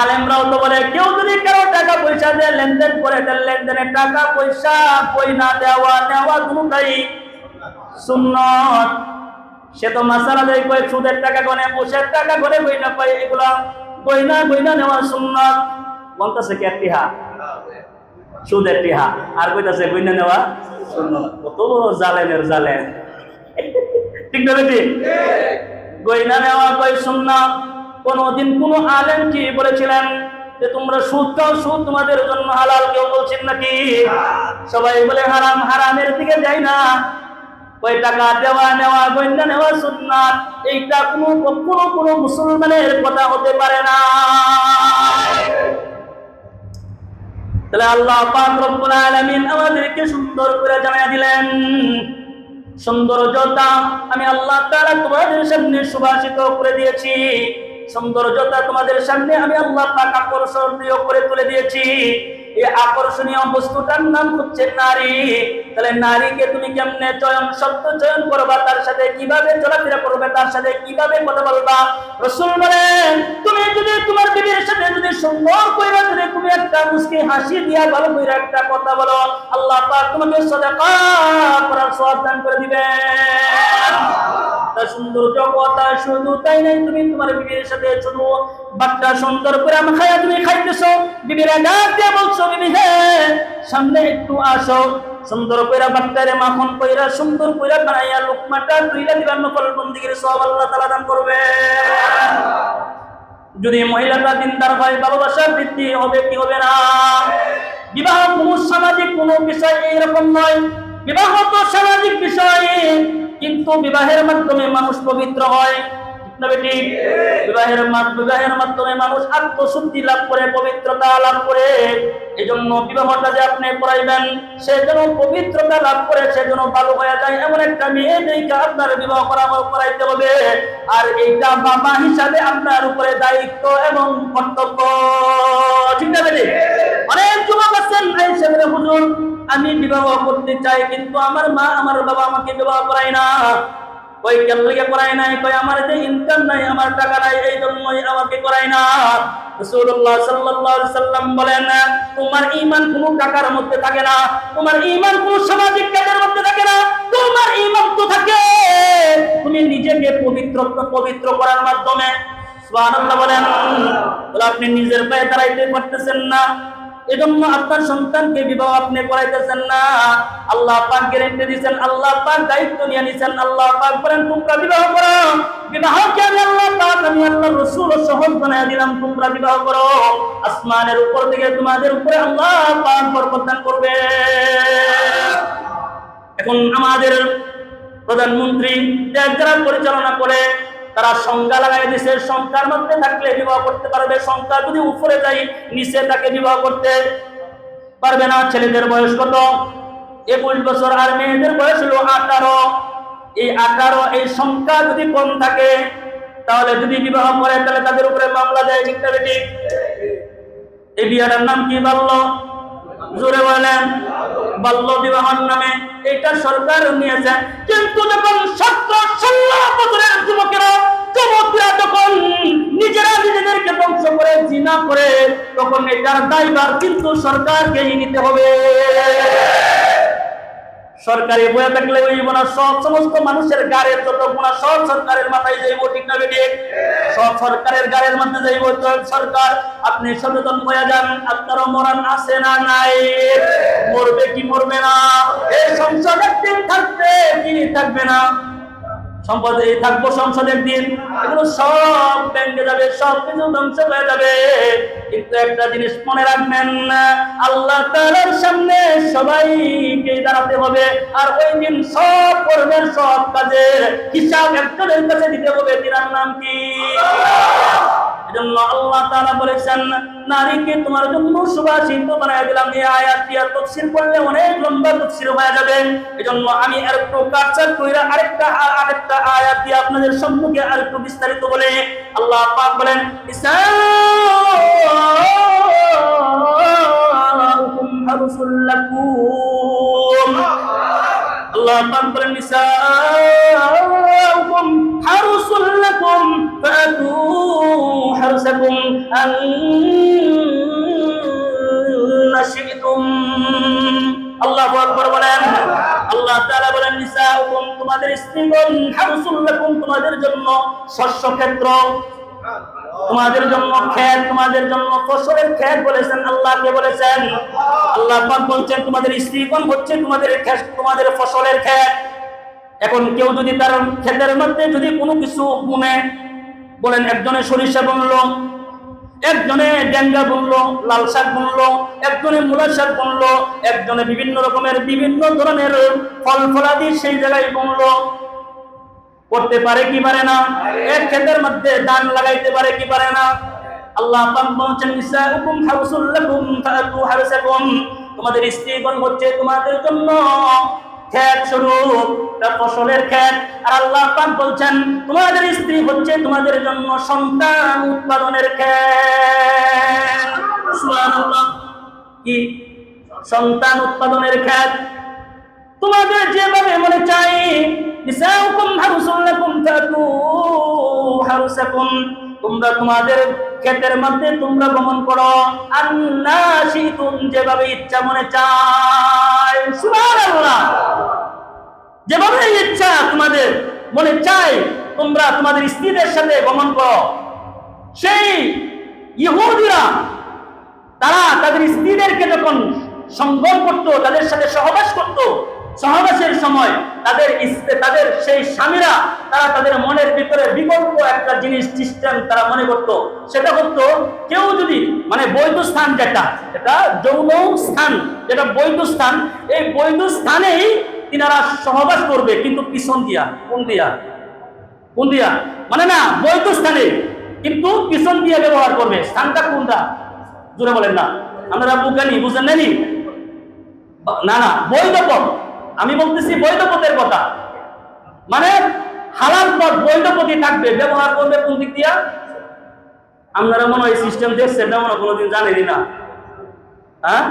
আলেমরাও তো বলে, কেউ যদি কারো টাকা পয়সা দিয়ে লেনদেন করে, তাহলে লেনদেনের টাকা পয়সা গয়না দেওয়া নেওয়া দুটোই সুন্নাত। সে তো মাসালা দেয়, কয় সুদের টাকা গনে, ঘুষের টাকা গনে, গয়না পায়, এগুলা গয়না নেওয়া সুন্নাত। বলতেছে কি টিহা সুদের টিহা আর কইতাছে গইনা নেওয়া সুন্নাত। কত বড় জালেমের জালেম, ঠিক না বেটি? গইনা নেওয়া কই সুন্নাত। কোনদিন কোন আলেম কি বলেছিলেন যে তোমরা সুদ খাও, সুদ তোমাদের জন্য হালাল? কেউ বলছেন নাকি? সবাই বলে হারাম, হারামের দিকে যাই না। কই টাকা দেওয়া নেওয়া গইনা নেওয়া সুন্নাত, এইটা কোনো মুসলমানের কথা হতে পারে না। তাহলে আল্লাহ পাক রব্বুল আলামিন আমাদেরকে সুন্দর করে জানায় দিলেন, সৌন্দর্যতা আমি আল্লাহ তাআলা তোমাদের সামনে সুভাষিত করে দিয়েছি। সৌন্দর্যতা তোমাদের সামনে আমি আল্লাহ পাক আকর্ষণীয় করে তুলে দিয়েছি। এই আকর্ষণীয় বস্তুটার নাম হচ্ছে নারী। তাহলে নারীকে তুমি কেমনে শব্দ চয়ন করবা, তার সাথে কিভাবে চলাফেরা করবে, তার সাথে কিভাবে কথা বলবা? রাসূল বলেন, তুমি যদি তোমার বিবির সাথে যদি সুন্দর কইরা যদি তুমি একটা মুস্কি হাসি দিয়া ভালো কইরা একটা কথা বলো, আল্লাহ পাক তোমাকে সাদাকা করার সওয়াব দান করে দিবেন। তা সৌন্দর্য কথা শুধু তাই নাই, তুমি তোমার বিবির সাথে শুধু বাট্টা সুন্দর করে খায়া তুমি খাইতেছো, বিবির ডাক দিয়ে বলছো, বিবি হে সামনে একটু আসো, সুন্দর কইরা বাট্টারে মাখন কইরা সুন্দর কইরা বানাইয়া লুকমাটা তুইলা দিবার নফল বন্দিগির সওয়াব আল্লাহ তাআলা দান করবে। যদি মহিলাটা দিনদার হয়, ভালোবাসা বৃদ্ধি হবে কি হবে না? বিবাহ কোনো সামাজিক কোনো বিষয় এইরকম নয়, বিবাহ তো সামাজিক বিষয়, কিন্তু বিবাহের মাধ্যমে মানুষ পবিত্র হয়, ঠিক না বেটি? বিবাহের মাধ্যমে মানুষ আত্মশুদ্ধি লাভ করে, পবিত্রতা লাভ করে। এই জন্য বিবাহটা যে আপনি করাইবেন, সে যেন পবিত্রতা লাভ করে, সে যেন ভালো হয়ে যায়, এমন একটা মেয়ে দেখে আপনার বিবাহ করাইতে হবে। আর এইটা বাবা হিসাবে আপনার উপরে দায়িত্ব এবং কর্তব্য, ঠিক না বেটি? অনেক যুবক আছেন হিসেবে, হুজুর আমি বিবাহ করতে চাই, কিন্তু আমার মা আমার বাবা আমাকে বিবাহ করায় না। কই কেন লাগে করায় নাই? কই আমার যে ইনকাম নাই, আমার টাকা নাই, এই জন্যই আমাকে করায় না। রাসূলুল্লাহ সাল্লাল্লাহু আলাইহি সাল্লাম বলেন, তোমার ঈমান কোনো টাকার মধ্যে থাকে না, তোমার ঈমান কোনো সামাজিক কাজের মধ্যে থাকে না, তোমার ঈমান তো থাকে তুমি নিজেকে পবিত্র করার মাধ্যমে। সুবহানাল্লাহ বলেন। বলে আপনি নিজের পায়ে দাঁড়াইতে পারতেছেন না, এজন্য আপনার সন্তানকে বিবাহ আপনি করাইতেছেন না। আল্লাহ পাক গ্যারান্টি দিয়েছেন, আল্লাহ পাক দায়িত্ব নিয়ে নিয়েছেন। আল্লাহ পাক বলেন তোমরা বিবাহ করো, বিবাহকে আমি আল্লাহ পাক আমি আল্লাহ রাসূল সহজ বানায় দিলাম, তোমরা বিবাহ করো। আসমানের উপর থেকে তোমাদের উপরে আল্লাহ পাক বরকত দান করবে। এখন আমাদের প্রধানমন্ত্রী দেশ যারা পরিচালনা করে, তারা সংখ্যা লাগাই দিয়েছে, সংখ্যার মধ্যে থাকলে বিবাহ করতে পারবে, সংখ্যা যদি উপরে যায় নিচে তাকে বিবাহ করতে পারবে না। ছেলেদের বয়স কত? 21 বছর, আর মেয়েদের বয়স হলো 18। এই 18 এই সংখ্যা যদি কম থাকে, তাহলে যদি বিবাহ করে তাহলে তাদের উপরে মামলা দেয়, ঠিক না বেটি? এই বিয়াটার নাম কি? বাল্য, জোরে বলেন, বাল্য বিবাহের নামে এটা সরকার নিয়েছে। কিন্তু যখন 17-16 বছরের যুবকরা যখন নিজেরা নিজেদেরকে ধ্বংস করে জিনা করে, তখন এটার দায়ভার কিন্তু সরকারকেই নিতে হবে। সরকারি বয়ে থাকলে ওই গুণা সব সমস্ত মানুষের গাড়ির যত গুণা সব সরকারের মাথায় যাইব, ঠিক না বেটি? সব সরকারের গাড়ির মধ্যে যাইব। সরকার আপনি সচেতন হয়ে যান, আপনারও মরণ আছে না নাই? মরবে কি মরবে না? এই সংসদ একদিন থাকবে কি থাকবে না? সম্পদে থাকবো সংসদের দিন, এগুলো সব ভেঙে যাবে, সব কিছু ধ্বংস হয়ে যাবে। কিন্তু একটা জিনিস মনে রাখবেন, আল্লাহ তাআলার সামনে সবাইকে দাঁড়াতে হবে, আর ওই দিন সব কর্মের সব কাজের হিসাব একজনের কাছে দিতে হবে। তার নাম কি? এজন্য আল্লাহ তাআলা বলেছেন, নারীকে তোমার জন্য সুবাসিত বানায় দিলাম। এই আয়াত দিয়ে তাফসীর করলে অনেক লম্বা তাফসীর হয়ে যাবে। এজন্য আমি আরেকটু কাটছাট কইরা আরেকটা আয়াত দিয়ে আপনাদের সম্মুখে আরেকটু বিস্তারিত বলে আল্লাহ পাক বলেন, নিসাউকুম হারসুল লাকুম। আল্লাহ পাক বলেন, নিসাউকুম হারসুল লাকুম ফাতু হারসাকুম আন্না শি'তুম। আল্লাহু আকবার বলেন। আল্লাহ তাআলা বলেন, নিসাউকুম তোমাদের স্ত্রীগণ হারসুল লাকুম তোমাদের জন্য শস্য ক্ষেত্র। তোমাদের জন্য ক্ষেত, তোমাদের জন্য ফসলের ক্ষেত বলেছেন। আল্লাহ কে বলেছেন? আল্লাহ পাক বলছেন তোমাদের স্ত্রীগণ হচ্ছে তোমাদের ক্ষেত, তোমাদের ফসলের ক্ষেত। এখন কেউ যদি তার ক্ষেতের মধ্যে যদি কোনো কিছু বুনে, বলেন একজনে সরিষা বুনলো, একজনে ডেঙ্গা বুনলো, লাল শাক বুনলো, একজনে মূলা শাক বুনলো, একজনে বিভিন্ন রকমের বিভিন্ন ধরনের ফল ফলাদি সেই জায়গায় বুনলো, করতে পারে কি পারে না? এক ক্ষেতের মধ্যে ধান লাগাইতে পারে কি পারে না? আল্লাহ পাক বলেন নিসাউকুম হারসুল লাকুম ফাতু হারসাকুম, তোমাদের স্ত্রীগণ হচ্ছে তোমাদের জন্য ক্ষেত স্বরূপ, তা ফসলের ক্ষেত। আর আল্লাহ পাক বলছেন তোমাদের স্ত্রী হচ্ছে তোমাদের জন্য সন্তান উৎপাদনের ক্ষেত। সুবহানাল্লাহ, কি সন্তান উৎপাদনের ক্ষেত। তোমাদের যেভাবে মনে চাই, নিসাউকুম হারসুল লাকুম ফাতু হারসাকুম, তোমরা তোমাদের ক্ষেতের মধ্যে তোমরা গমন করো, আন্নাশিতুম, যেভাবে ইচ্ছা মনে চায়। সুবহানাল্লাহ, যেভাবে ইচ্ছা তোমাদের মনে চায় তোমরা তোমাদের স্ত্রীদের সাথে গমন করো। সেই ইহুদিরা তারা তাদের স্ত্রীদেরকে যখন সঙ্গম করতো, তাদের সাথে সহবাস করতো, সহবাসের সময় তাদের সেই স্বামীরা তারা তাদের মনের ভিতরে বিকল্প একটা জিনিস সিস্টেম তারা মনে করতো। সেটা হতো কেউ যদি মানে বৈধ স্থান, যেটা যৌন স্থান, যেটা বৈধ স্থান, এই বৈধ স্থানেই তিনারা সহবাস করবে, কিন্তু পিছন দিয়া। কোন দিয়া মানে না, বৈধ স্থানে কিন্তু পিছন দিয়ে ব্যবহার করবে। স্থানটা কোনটা জোরে বলেন না, আপনারা বুঝেন নানি? না না, বৈধ পথ, আমি বলতেছি বৈধ পথের কথা, মানে হালাল পথ, বৈধ পথই থাকবে, ব্যবহার করবে কোন দিক দিয়া? আপনারা মনে হয় সিস্টেম দেখছেন না, মনে কোনোদিন জানেনি না? হ্যাঁ,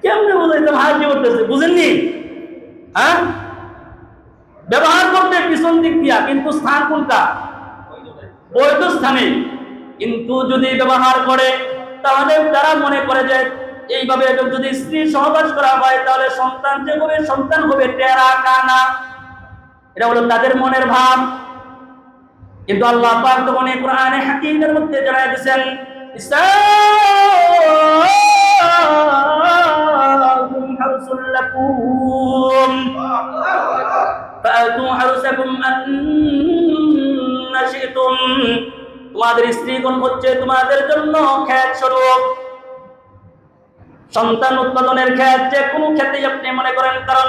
কেমনে বুঝাইতাম, হাজি করতেছে, বুঝেননি? হ্যাঁ, ব্যবহার করবে পিছন দিক দিয়া, কিন্তু স্থান কোনটা? বৈধ স্থানে। কিন্তু যদি ব্যবহার করে তাহলে তারা মনে করে যে এইভাবে যদি স্ত্রী সহবাস করা হয় তাহলে সন্তান যে হবে, সন্তান হবে টেরা কানা, এটা হলো তাদের মনের ভাব। কিন্তু আল্লাহ পাক তখন এই কোরআনে হাকিমের মধ্যে জানাই দিয়েছেন ইসলাম হারসুল লাকুম ফাতু হারসাকুম আন্না শিতুম, তোমাদের স্ত্রীগণ হচ্ছে তোমাদের জন্য ক্ষেত স্বরূপ, সন্তান উৎপাদনের ক্ষেত। যে কোনো ক্ষেত্রে আপনি মনে করেন, কারণ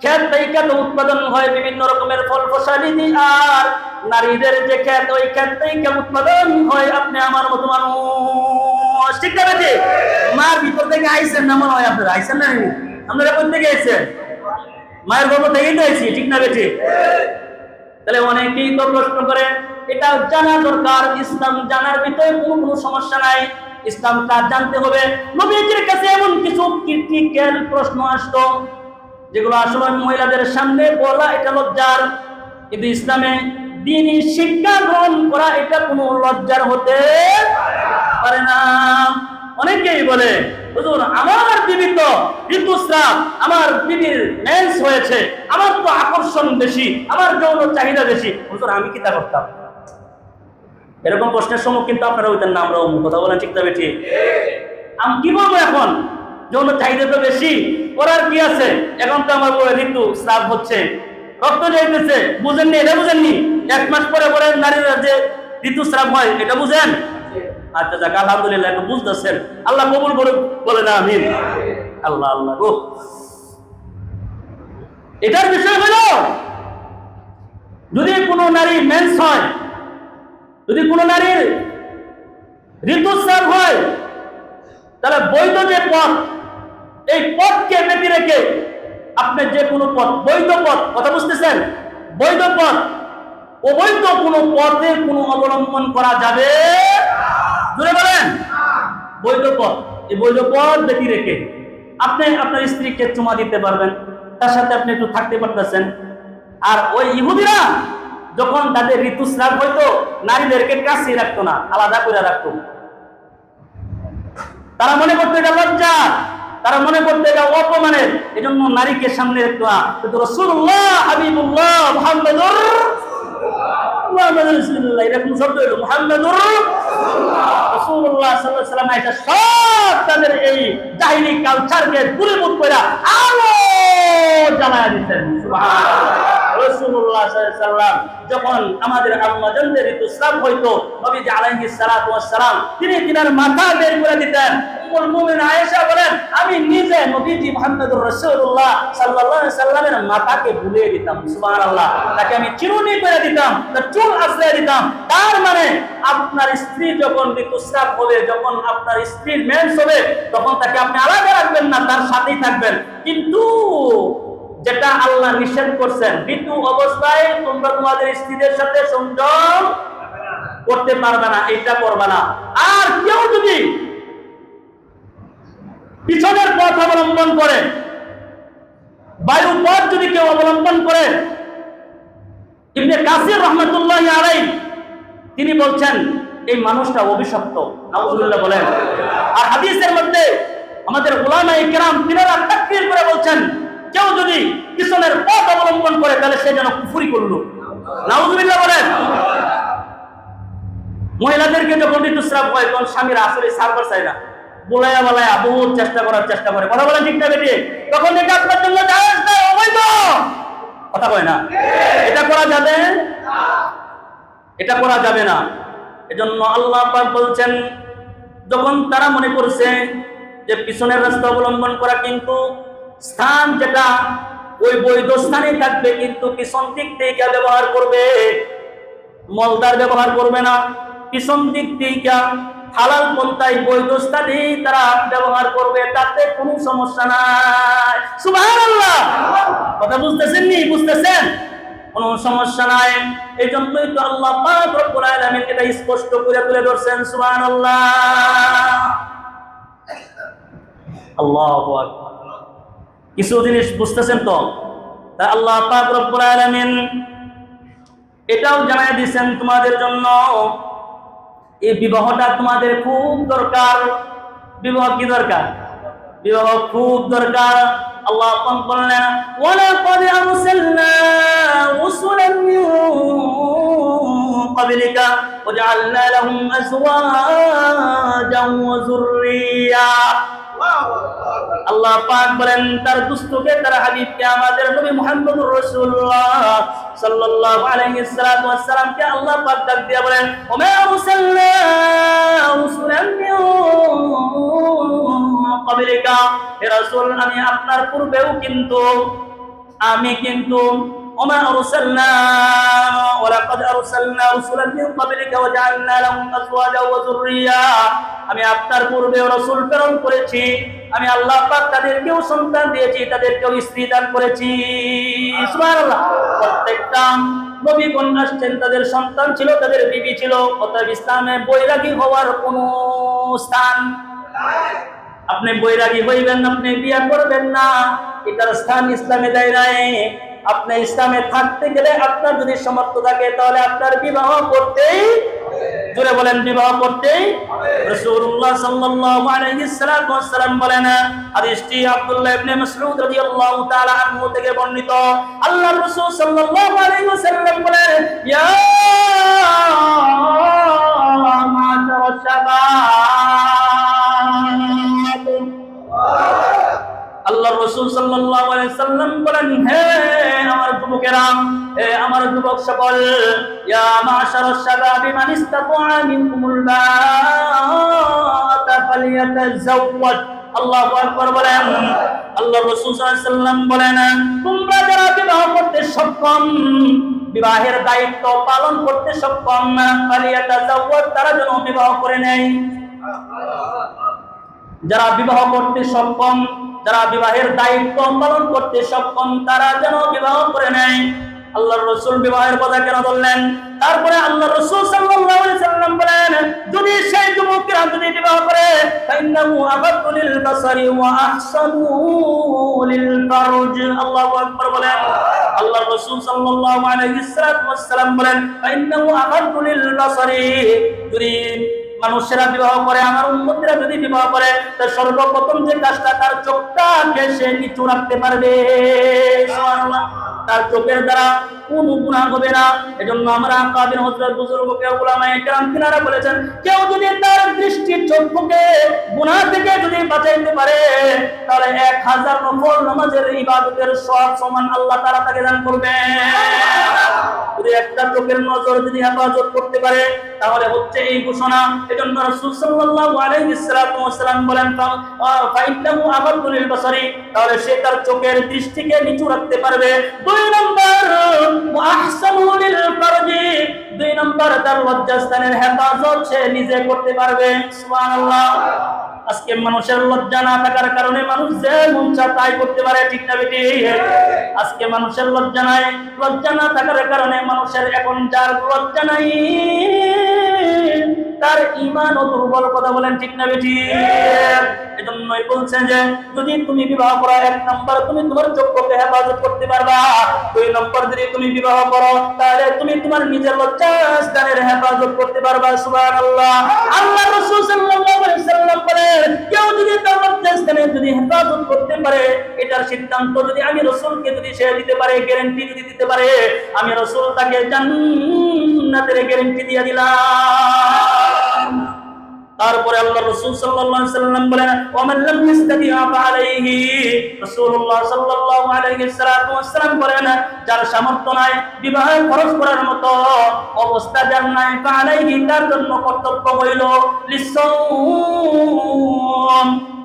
ক্ষেত থেকে তো উৎপাদন হয় বিভিন্ন রকমের ফল ফসলাদি, আর নারীদের যে ক্ষেত, ওই ক্ষেত থেকে উৎপাদন হয় আপনি আমার মতো মানুষ। ঠিক না বেটি? মার ভিতর থেকে আইসেন না, মনে হয় আপনারা আইসেন না? আপনারা কোথা থেকে আইসেন? মায়ের গর্ভ থেকেই তো আইসি। ঠিক না বেটি? তাহলে অনেকেই তো প্রশ্ন করে, এটা জানা দরকার। ইসলাম জানার ভিতরে কোনো সমস্যা নাই, ইসলাম কাজ জানতে হবে। নবীজির কাছে এমন কিছু ক্রিটিক্যাল প্রশ্ন আসতো যেগুলো আসলে মহিলাদের সামনে বলা এটা লজ্জার, কিন্তু ইসলামে দ্বীনি শিক্ষা গ্রহণ করা এটা কোনো লজ্জার হতে পারে না। অনেকেই বলে, হুজুর আমার বিবি তো ঋতুস্রাব, আমার বিবির মেন্স হয়েছে, আমার তো আকর্ষণ বেশি, আমার যৌন চাহিদা বেশি, হুজুর আমি কি তা করতাম? এরকম প্রশ্নের সম্মুখীন তো আপনারা হইতেন না, আমরাও কথা বলেন। ঠিক না বেঠি? আমি কি বলবো এখন? যৌন চাহিদা তো বেশি, করার কি আছে? এখন তো আমার ঋতু স্রাব হচ্ছে, রক্ত যাইতেছে, বুঝেননি? এটা বুঝেননি? 1 মাস পরে পরে নারীরা যে ঋতুস্রাব হয় এটা বুঝেন? আচ্ছা যাক, আলহামদুলিল্লাহ একটু বুঝতেছেন। আল্লাহ কবুল করুক, বলে না আমিন। আল্লাহ আল্লাহ গো। এটার বিষয় হলো, যদি কোনো নারী মেন্স হয়, যদি কোনো নারীর ঋতুস্রাব হয়, তাহলে বৈধ যে পথ, এই পথকে বেঁধে রেখে আপনি যে কোনো পথ, বৈধ পথ, কথা বুঝতেছেন? বৈধ পথ, অবৈধ কোনো পথে কোনো অবলম্বন করা যাবে? জোরে বলেন। বৈধ পথ, এই বৈধ পথ বেঁধে রেখে আপনি আপনার স্ত্রীকে চুমা দিতে পারবেন, তার সাথে আপনি একটু থাকতে পারতেছেন। আর ওই ইহুদিরা যখন তাদের ঋতুস্রাব হইতো, নারীদেরকে কাছে রাখতো না, আলাদা করে রাখতো। তারা মনে করতো এটা লজ্জা, তারা মনে করতো এটা অপমানের, এজন্য নারীকে সামনে রাখতো না। কিন্তু রাসূলুল্লাহ হাবিবুল্লাহ মুহাম্মদুর রাসূলুল্লাহ এরকম শব্দ হলো মুহাম্মাদুর রাসূলুল্লাহ সাল্লাল্লাহু আলাইহি ওয়াসাল্লাম এটা সব তাদের এই জাহিলি কালচারকে দূরীভূত করে আলো জ্বালায় দিতেন সুবহানাল্লাহ। রাসূলুল্লাহ সাল্লাল্লাহু আলাইহি ওয়াসাল্লাম যখন আমাদের আম্মাজানদের ঋতুস্রাব হইতো নবীজি আলাইহিস সালাতু ওয়াস সালাম তিনি তিনার মাথা বের করে দিতেন। উম্মুল মুমিন আয়েশা বলেন আমি নিজে নবীজি মুহাম্মদুর রাসূলুল্লাহ সাল্লাল্লাহু আলাইহি ওয়াসাল্লামের মাথাকে বুলিয়ে দিতাম সুবহানাল্লাহ, তাকে আমি চিরুনি করে দিতাম, তার চুল আঁচড়ে দিতাম। তার মানে আপনার স্ত্রী যখন ঋতুস্রাব হবে, যখন আপনার স্ত্রীর মেন্স হবে, তখন তাকে আপনি আলাদা রাখবেন না, তার সাথেই থাকবেন। কিন্তু যেটা আল্লাহ নিষেধ করছেন ঋতু অবস্থায় তোমরা তোমাদের স্ত্রীদের সাথে সংযম করতে পারবে না, এটা করবে না। আর কেউ যদি পিছনের পথ অবলম্বন করে, বায়ু পথ যদি কেউ অবলম্বন করে, ইবনে কাসির রাহমাতুল্লাহি আলাইহি তিনি বলছেন এই মানুষটা অভিশপ্ত, নাউজুবিল্লাহ বলেন। আর হাদিসের মধ্যে আমাদের উলামায়ে কেরাম তিনারা তাকরীর করে বলছেন কেউ যদি পিছনের পথ অবলম্বন করে তাহলে সে যেন কুফরি করলো, নাউজুবিল্লাহ বলেন। মহিলাদেরকে যখন ঋতুস্রাব হয় তখন স্বামীরা আসলে সারবার চায় না, বলায়া বলায়া বহুত চেষ্টা করে, কথা বলেন ঠিক না বেটি? তখন এটা আপনার জন্য জায়েজ না, অবৈধ, কথা কয় না? এটা করা যাবে, এটা করা যাবে না। এজন্য আল্লাহ পাক বলছেন যখন তারা মনে করছে যে পিছনের রাস্তা অবলম্বন করা কিন্তু স্থান যেটা ওই বৈধ স্থানে থাকবে, কিন্তু পিছন দিক থেকে ব্যবহার করবে, মলদার ব্যবহার করবে না, পিছন দিক থেকে হালাল পন্থায় বৈধ স্থানে তারা ব্যবহার করবে, তাতে কোনো সমস্যা নাই। সুবহানাল্লাহ, কথা বুঝতেছেন নি? বুঝতেছেন? কোনো সমস্যা নাই। এই জন্যই তো আল্লাহ পাক রব্বুল আলামিন এটা স্পষ্ট করে তুলে ধরছেন। সুবহানাল্লাহ, আল্লাহু আকবার। কিছু জিনিস বুঝতেছেন তো? তাই আল্লাহ পাক রব্বুল আলামিন এটাও জানাই দিয়েছেন তোমাদের জন্য এই বিবাহটা তোমাদের খুব দরকার। বিবাহ কি দরকার? বিবাহ খুব দরকার। আল্লাহ পাক বললেন ওয়ালাকাদ আরসালনা রাসূলান মিন ক্বাবলিকা ওয়াজআলনা লাহুম আজওয়াজান ওয়া যুররিয়া। আল্লাহ পাক বলেন তার দুষ্টকে, তার হাবিবকে, আমাদের নবী মুহাম্মদুর রাসূলুল্লাহ সাল্লাল্লাহু আলাইহি ওয়াসাল্লামকে আল্লাহ পাক ডাক দিয়ে বলেন ওমা আরসালনা রাসূলান মিন ক্বাবলিকা, হে রাসূল আমি আপনার পূর্বেও কিন্তু ওমা আরসালনা ওয়ালাকাদ আরসালনা রাসূলান মিন ক্বাবলিকা ওয়াজআলনা লাহুম আজওয়াজান ওয়া যুররিয়া, আমি আপনার পূর্বেও রাসূল প্রেরণ করেছি, আমি আল্লাহ পাক তাদেরকেও সন্তান দিয়েছি, তাদেরকেও স্ত্রী দান করেছি। সুবহানাল্লাহ। প্রত্যেকটা নবীগণ আসছেন তাদের সন্তান ছিল, তাদের বিবি ছিল। অতএব ইসলামে বৈরাগী হওয়ার কোনো স্থান নাই। আপনি বৈরাগী হইবেন, আপনি বিয়ে করবেন না, এটার স্থান ইসলামে দেয় নাই। আপনি ইসলামে থাকতে গেলে আপনার যদি সামর্থ্য থাকে তাহলে আপনার বিবাহ করতেই, জোরে বলেন, বিবাহ করতেই রাসূলুল্লাহ সাল্লাল্লাহু আলাইহি ওয়াসাল্লাম বলেন, হাদিসটি আব্দুল্লাহ ইবনে মাসউদ রাদিয়াল্লাহু তাআলা আনহু থেকে বর্ণিত। আল্লাহর রাসূল সাল্লাল্লাহু আলাইহি ওয়াসাল্লাম বলেন ইয়া মা'শারাশ শাবাব, আল্লাহর রাসূল সাল্লাল্লাহু আলাইহি ওয়াসাল্লাম বলেন হে আমার যুবকেরা, হে আমার যুবক সকল, ইয়া মা'শারাশ শাবাবি মান ইসতাতা'a মিনকুমুল বা'তা ফালইয়াতাযাওয়াজ। আল্লাহু আকবার বলেন। আল্লাহর রাসূল সাল্লাল্লাহু আলাইহি ওয়াসাল্লাম বলেন তোমরা যারা বিবাহ করতে সক্ষম, বিবাহের দায়িত্ব পালন করতে সক্ষম, ফালইয়াতাযাওয়াজ, তারা যেন বিবাহ করে নেয়। যারা বিবাহ করতে সক্ষম, যারা বিবাহের দায়িত্ব পালন করতে সক্ষম, তারা যেন বিবাহ করে নেয়। আল্লাহর রাসূল বিবাহের কথা কেন বললেন? তারপরে আল্লাহর রাসূল সাল্লাল্লাহু আলাইহি ওয়াসাল্লাম বলেন যদি সেই যুবকরা যদি বিবাহ করে ফাইন্নাহু আগাদ্দু লিল বাসারি ওয়া আহসানু লিল ফারজ। আল্লাহু আকবার বলেন। আল্লাহর রাসূল সাল্লাল্লাহু আলাইহি ওয়াসাল্লাম বলেন ফাইন্নাহু আগাদ্দু লিল বাসারি, যদি মানুষেরা বিবাহ করে, আমার উম্মতেরা যদি বিবাহ করে, তার সর্বপ্রথম যে কাজটা তার চোখটাকে সে নিচু রাখতে পারবে। সুবহানাল্লাহ। তার চোখের দ্বারা কোনো গুনাহ হবে না। এজন্য আমরা কাবির হযরত বুজুর্গকে উলামায়ে কেরাম তিনারা বলেছেন, কেউ যদি তার দৃষ্টি চক্ষুকে গুনাহ থেকে যদি বাঁচাইতে পারে তাহলে 1000 নফল নামাজের ইবাদতের সওয়াব সমান আল্লাহ তাআলা তাকে দান করবেন। যদি একটা চোখের নজর যদি হেফাজত করতে পারে তাহলে হচ্ছে এই ঘোষণা। এজন্য রাসূল সাল্লাল্লাহু আলাইহি ওয়াসাল্লাম বলেন, ফাইন্নাহু আগাদুল বাসারি, তাহলে সে তার চোখের দৃষ্টিকে নিচু রাখতে পারবে। 2 নম্বর মুআহসানু লিল ফারজি, 2 নম্বর তার লজ্জাস্থানের হেফাজত সে নিজে করতে পারবে। সুবহানাল্লাহ। আজকে মানুষের লজ্জা না থাকার কারণে মানুষ যে মন চায় তাই করতে পারে, ঠিক না বেটি? আজকে মানুষের লজ্জা নাই, লজ্জা না থাকার কারণে মানুষের এখন যার লজ্জা নাই তার ঈমানও দুর্বল, কথা বলেন ঠিক না বেটি? এজন্যই বলছেন যে যদি তুমি বিবাহ করো, 1 নম্বর তুমি তোমার চক্ষুকে হেফাজত করতে পারবা, 2 নম্বর যদি তুমি বিবাহ করো তাহলে তুমি তোমার নিজের লজ্জাস্থানের হেফাজত করতে পারবা। সুবহানাল্লাহ। আল্লাহ রাসূল সাল্লাল্লাহু আলাইহি ওয়াসাল্লাম বলেন, কেউ যদি তার লজ্জাস্থানের যদি হেফাজত করতে পারে, এটার সিদ্ধান্ত যদি আমি রাসূলকে যদি সে দিতে পারে, গ্যারান্টি যদি দিতে পারে, আমি রাসূল তাকে জান্নাতের গ্যারান্টি দিয়ে দিলাম। তারপরে আল্লাহ রাসূল সাল্লাল্লাহু আলাইহি ওয়াসাল্লাম বলেন, ওমান লাম ইস্তাতিআ ফাআলাইহি, রাসূলুল্লাহ সাল্লাল্লাহু আলাইহি ওয়াসাল্লাম বলেন, যার সামর্থ্য নাই বিবাহ খরচ করার মতো অবস্থা যার নাই, ফাআলাইহি তার জন্য কর্তব্য হইল লিসাওম,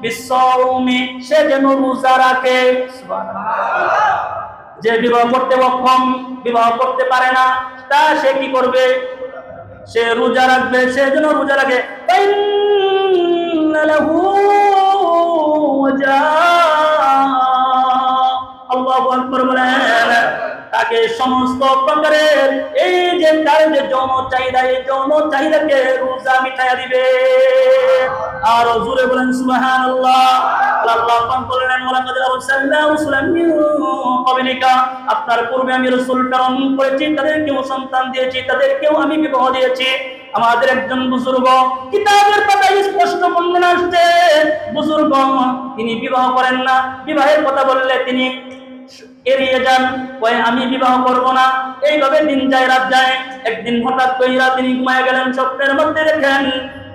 বিসাওমি, সে যেন রোজা রাখে। সুবহানাল্লাহ। যে বিবাহ করতে অক্ষম, বিবাহ করতে পারে না, তা সে কি করবে? সে রোজা রাখবে, সে যেন রোজা রাখে। আল্লাহু আকবার বলেন, তাকে সমস্ত প্রকারের এই যে তার যে যৌন চাহিদা, এই যৌন চাহিদাকে রোজা মিটাইয়া দিবে। আর জোরে বলেন সুবহানাল্লাহ। আল্লাহ পাক বলেন, ওয়ালাকাদ আরসালনা রাসূলাম মিন ক্বাবলিকা, আপনার পূর্বে আমি রাসূল প্রেরণ করেছি, তাদেরকেও সন্তান দিয়েছি, তাদেরকেও আমি বিবাহ দিয়েছি। আমাদের একজন বুজুর্গ, কিতাবের পাতায় স্পষ্ট বর্ণনা আসছে, বুজুর্গ তিনি বিবাহ করেন না, বিবাহের কথা বললে তিনি এড়িয়ে যান, কয় আমি বিবাহ করব না। এইভাবে দিন যায়, রাত যায়। একদিন হঠাৎ কইরা তিনি ঘুমায় গেলেন, স্বপ্নের মধ্যে দেখেন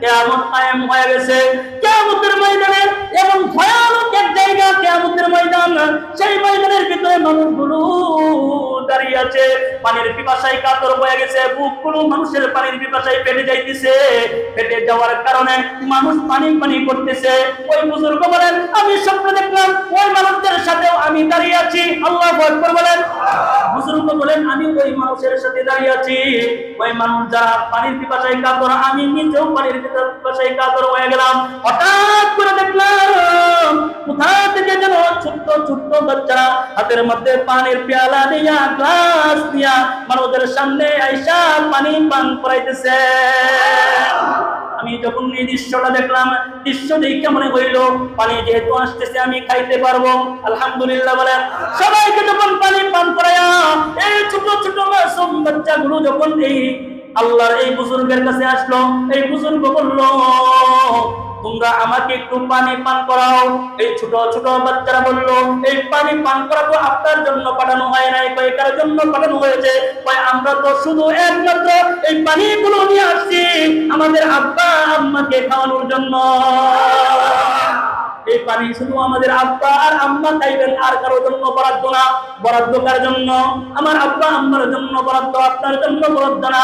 কিয়ামত কায়েম হয়ে গেছে। কিয়ামতের ময়দানে এমন ভয়ানক এক জায়গা, কিয়ামতের ময়দান, সেই ময়দানের ভিতরে মানুষগুলো দাঁড়িয়ে আছে, পানির পিপাসায় কাতর হয়ে গেছে, বুকগুলো মানুষের পানির পিপাসায় ফেটে যাইতেছে। ফেটে যাওয়ার কারণে মানুষ পানি পানি করতেছে। ওই বুজুর্গ বলেন, আমি স্বপ্ন দেখলাম ওই মানুষদের সাথেও আমি দাঁড়িয়ে আছি। আল্লাহু আকবার বলেন। বুজুর্গ বলেন, আমি ওই মানুষের সাথে দাঁড়িয়ে আছি, ওই মানুষ যারা পানির পিপাসায় কাতর, আমি নিজেও পানির পিপাসায় কাতর হয়ে গেলাম। হঠাৎ করে দেখলাম কোথা থেকে যেন ছোট্ট ছোট্ট বাচ্চারা হাতের মধ্যে পানির পেয়ালা দিয়া, গ্লাস দিয়া মানুষদের সামনে আইসা পানি পান করাইতেছে। আমি যখন এই দৃশ্যটা দেখলাম, দৃশ্য দেখে মনে হইল পানি যেহেতু আসতেছে আমি খাইতে পারবো, আলহামদুলিল্লাহ বলেন। সবাইকে যখন পানি পান করায়া এই ছোট ছোট মাসুম বাচ্চাগুলো যখন এই আল্লাহর এই বুজুর্গের কাছে আসলো, এই বুজুর্গ বলল, তোমরা আমাকে একটু পানি পান করাও। এই ছোট ছোট বাচ্চারা বলল, এই পানি পান করা তো আপনার জন্য পাঠানো হয় নাই, কার জন্য পাঠানো হয়েছে? আমরা তো শুধু একমাত্র এই পানিগুলো নিয়ে আসছি আমাদের আব্বা আম্মাকে খাওয়ানোর জন্য। এই পানি শুধু আমাদের আব্বা আর আম্মা খাইবেন, আর কারোর জন্য বরাদ্দ না। বরাদ্দ কার জন্য? আমার আব্বা আম্মার জন্য বরাদ্দ, আপনার জন্য বরাদ্দ না।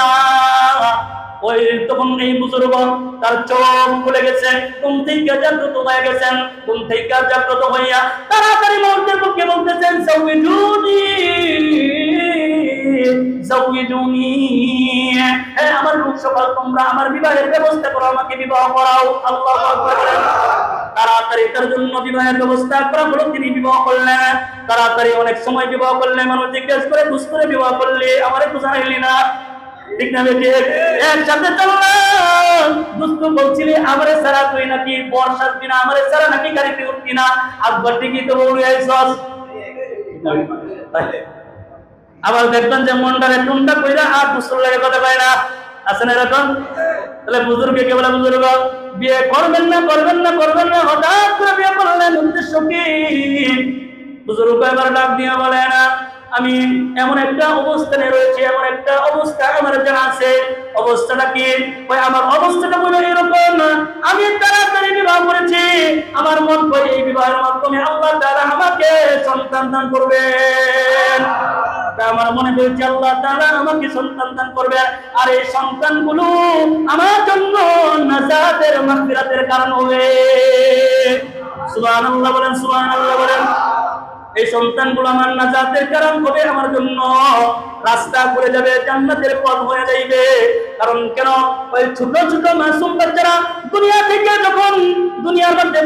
ওই তখন এই বুজুর্গ তার চোখ খুলে গেছে, ঘুম থেকে জাগ্রত হয়ে গেছেন। ঘুম থেকে জাগ্রত হইয়া তাড়াতাড়ি মানুষদের পক্ষে বলতেছেন, সাউইজুনি সাউইজুনি, হে আমার লোক সকল, তোমরা আমার বিবাহের ব্যবস্থা করো, আমাকে বিবাহ করাও। আল্লাহু আকবার। তাড়াতাড়ি তার জন্য বিবাহের ব্যবস্থা করা হলো, তিনি বিবাহ করলেন। তাড়াতাড়ি অনেক সময় বিবাহ করলেন। মানুষ জিজ্ঞেস করে, দুষ করে বিবাহ করলে, আমার একটু জানাইলি না, ঠিক না বেটি? একসাথে চললাম, দুষ্ট বলছিলি আমারে সারা তুই নাকি বর সাজবি না, আমারে সারা নাকি গাড়িতে উঠবি না, আকবর ঠিকই তো বউরি আইসস। আবার দেখবেন যে মনটারে টুনটা কইরা আর দুষ্টর লাগে কথা কয় না, আছে না এরকম? তাহলে বুজুর্গে কে বলে, বুজুর্গ বিয়ে করবেন না করবেন না করবেন না, হঠাৎ করে বিয়ে করলেন, উদ্দেশ্য কি? বুজুর্গ এবার ডাক দিয়ে বলে, না আমি এমন একটা অবস্থানে রয়েছে, এমন একটা অবস্থা আমার জানা আছে। অবস্থাটা কি? ওই আমার অবস্থাটা হলো এরকম, আমি তাড়াতাড়ি বিবাহ করেছি, আমার মন করে এই বিবাহের মাধ্যমে আল্লাহ তাআলা আমাকে সন্তান দান করবেন। আমার মনে হয়েছে আল্লাহ তাআলা আমাকে সন্তান দান করবে, আর এই সন্তানগুলো আমার জন্য নাজাতের মাগফিরাতের কারণ হবে। সুবহানাল্লাহ বলেন, সুবহানাল্লাহ বলেন। এই সন্তানগুলো আমার নাজাতের কারণ হবে, আমার জন্য রাস্তা করে যাবে, জান্নাতের পথ হয়ে যাইবে। কারণ কেন? ওই ছোট ছোট মাসুম বাচ্চারা দুনিয়া থেকে যখন দুনিয়ার মধ্যে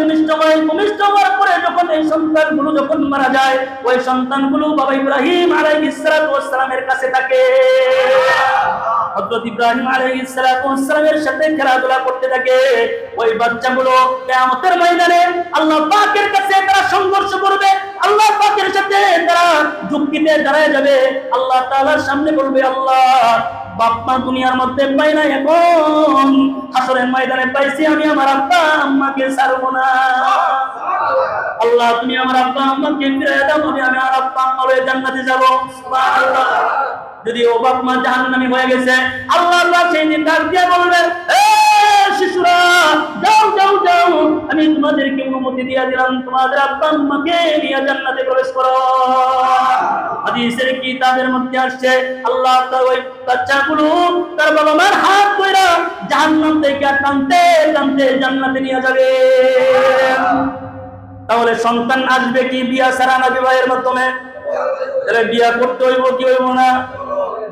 ভূমিষ্ঠ হওয়ার পরে যখন এই সন্তানগুলো যখন মারা যায়, ওই সন্তানগুলো বাবা ইব্রাহিম আলাইহিস সালাতু ওয়াস সালামের কাছে থাকে। হযরত ইব্রাহিম আলাইহিস সালাতু ওয়াস সালামের সাথে খেলাধুলা করতে থাকে। ওই বাচ্চাগুলো কিয়ামতের ময়দানে আল্লাহ পাকের কাছে তারা সংঘর্ষ করবে, আল্লাহ পাকের সাথে তারা যুক্তিতে দাঁড়ায় যাবে। আল্লাহ তাআলার সামনে বলবে, আল্লাহ বাপ মা দুনিয়ার মধ্যে পাই না, এখন হাসরের ময়দানে পাইছি, আমি আমার আব্বা আম্মাকে ছাড়বো না। আল্লাহ তুমি আমার আব্বা আম্মাকে ফিরে দাও, আমি আমার আব্বা আম্মা হয়ে জান্নাতে যাব। সুবহানাল্লাহ। যদি ও বাপ মা জাহান্নামী হয়ে গেছে, আল্লাহ সেই দিন ডাক দিয়ে বলবেন, শিশুরা যাও যাও যাও, আমি তোমাদেরকে অনুমতি দিয়ে দিলাম, তোমাদের আব্বা আম্মাকে নিয়ে জান্নাতে প্রবেশ করো। হাদিসের কিতাবের মধ্যে আসছে, আল্লাহ তাআলা ওই বাচ্চাগুলো তার বাবা মার হাত ধরে জাহান্নাম থেকে টানতে টানতে জান্নাতে নিয়ে যাবে। তাহলে সন্তান আসবে কি বিয়া ছাড়া না বিবাহের মাধ্যমে? তাহলে বিয়া করতে হইব কি হইব না?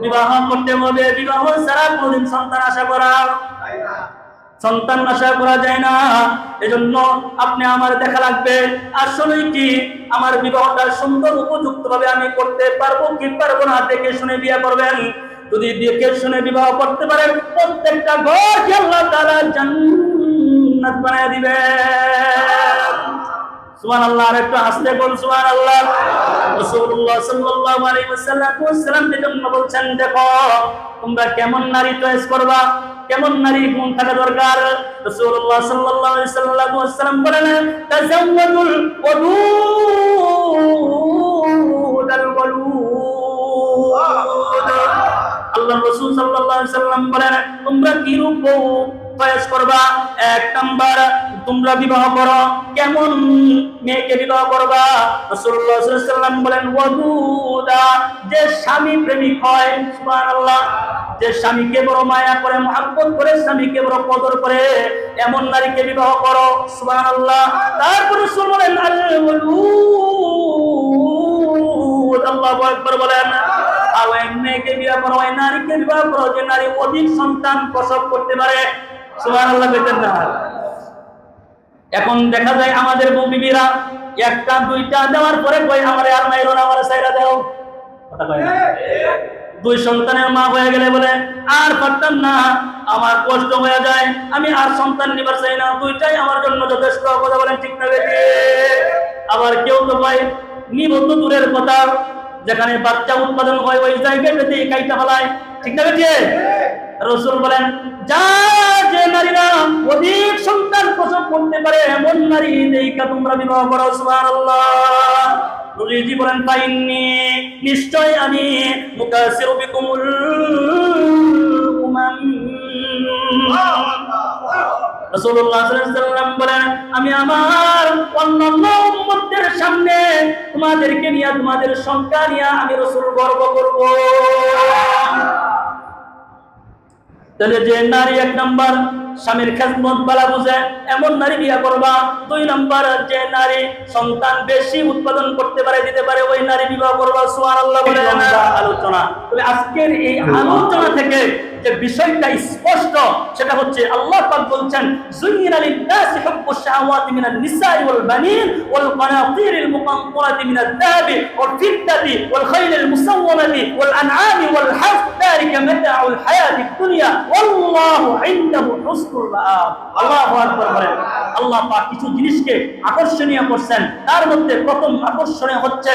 বিবাহ করতে হবে। বিবাহ ছাড়া কোনদিন সন্তান আশা করা যায় না। এজন্য আপনি আমার দেখা লাগবে আসলে কি আমার বিবাহটা সুন্দর উপযুক্ত ভাবে আমি করতে পারবো কি পারবো না, দেখে শুনে বিয়ে করবেন। যদি দেখে শুনে বিবাহ করতে পারেন, প্রত্যেকটা ঘরকে আল্লাহ তাআলা জান্নাত বানায় দিবেন। সুবহানাল্লাহ। আর একটু আস্তে বল সুবহানাল্লাহ। রাসূলুল্লাহ সাল্লাল্লাহু আলাইহি ওয়াসাল্লাম যেজন্য বলছেন, দেখো তোমরা কেমন নারী চয়েস করবা, কেমন নারী গুণ থাকা দরকার। রাসূলুল্লাহ সাল্লাল্লাহু আলাইহি ওয়াসাল্লাম বলেন, তাজাওয়াজুল ওয়াদুদ আল ওয়ালুদ। আল্লাহ রাসূল সাল্লাল্লাহু আলাইহি ওয়াসাল্লাম বলেন, তোমরা কি রূপ চয়েস করবা? এক নাম্বার, তোমরা বিবাহ করো কেমন মেয়েকে বিবাহ করবা? রাসূলুল্লাহ সাল্লাল্লাহু আলাইহি ওয়াসাল্লাম বলেন, ওয়াদুদা, যে স্বামী প্রেমিক হয়। সুবহানাল্লাহ। যে স্বামীকে বড় মায়া করে, মহব্বত করে, স্বামীকে বড় কদর করে, এমন নারীকে বিবাহ করো। সুবহানাল্লাহ। তারপরে রাসূল বলেন, আল ওয়ালুদ, আল্লাহু আকবার বলেন। আর ওই মেয়েকে বিবাহ করো, ওই নারীকে বিবাহ করো যে নারী অধিক সন্তান প্রসব করতে পারে। সুবহানাল্লাহ বলেন না? এখন দেখা যায় আমাদের বউ বিবিরা একটা দুইটা দেওয়ার পরে কই আমারে আর মাইরো না, আমারে ছাইরা দাও। কথা কয় না? দুই সন্তানের মা হয়ে গেলে বলে আর পারতাম না, আমার কষ্ট হয়ে যায়, আমি আর সন্তান নিবার চাই না, দুইটাই আমার জন্য যথেষ্ট। কথা বলেন ঠিক না বেটি? আবার কেউ তো ভাই নিবন্ধ দূরের কথা, যেখানে বাচ্চা উৎপাদন হয় ওই জায়গাটাতে কাইটা ফেলায়। ঠিক না বেটি? রাসূল বলেন, যা যে নারীরা অধিক সন্তান প্রসব করতে পারে এমন নারী দেখা তোমরা বিবাহ করো। সুবহানাল্লাহ। নবীজি বলেন, ফাইন্নি, নিশ্চয় আমি মুকাসিরু বিকুমুল উমাম। রাসূলুল্লাহ সাল্লাল্লাহু আলাইহি ওয়াসাল্লাম বলেন, আমি আমার অন্যান্য উম্মতদের সামনে তোমাদেরকে নিয়ে, তোমাদের সংখ্যা নিয়ে আমি রাসূল গর্ব করব। তাহলে যে নারী এক নাম্বার স্বামীর খেদমত বালা বুঝে এমন নারী বিয়ে করবা। দুই নাম্বার, যে নারী সন্তান বেশি উৎপাদন করতে পারে, দিতে পারে, ওই নারী বিবাহ করবা। সুবহানাল্লাহ বলে আলোচনা। তবে আজকের এই আলোচনা থেকে যে বিষয়টা স্পষ্ট সেটা হচ্ছে আল্লাহ পাক বলছেন, যুইনা লিন-নাসি হুব্বুশ শাহাওয়াতি মিনান নিসাই ওয়াল বানিন ওয়াল কানাতিরিল মুকান্তারাতি মিনাদ যাহাবি ওয়াল ফিদ্দাতি ওয়াল খাইলিল মুসাওওয়ামাতি ওয়াল আনআমি ওয়াল হারথ, যালিকা মাতাউল হায়াতিদ দুনিয়া ওয়াল্লাহু ইনদাহু হুসনুল মাআব। আল্লাহু আকবার বলেন। আল্লাহ পাক কিছু জিনিসকে আকর্ষণীয় করছেন, তার মধ্যে প্রথম আকর্ষণীয় হচ্ছে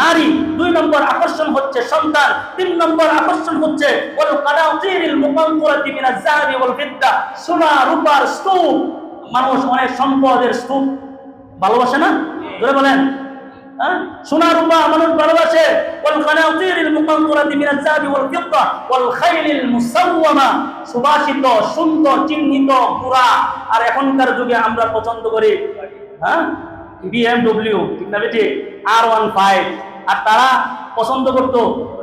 নারী, দুই নম্বর আকর্ষণ হচ্ছে সন্তান, তিন নম্বর আকর্ষণ হচ্ছে ওয়াল কানাতিরিল মুকান্তারাতি মিনাজ যাহাবি ওয়াল ফিদ্দা, সোনা রূপার স্তূপ। মানুষ অনেক সম্পদের স্তূপ ভালোবাসে না? জোরে বলেন। হ্যাঁ, সোনা রূপা মানুষ ভালোবাসে। ওয়াল খানাতিরিল মুকান্তারাতি মিনাজ যাহাবি ওয়াল ফিদ্দা ওয়াল খাইলিল মুসাওয়ামা, সুবাসিত সুন্দর চিহ্নিত ঘোড়া। আর এখনকার যুগে আমরা পছন্দ করি হ্যাঁ BMW, ঠিক না বেটি, R15। আর তারা পছন্দ করতো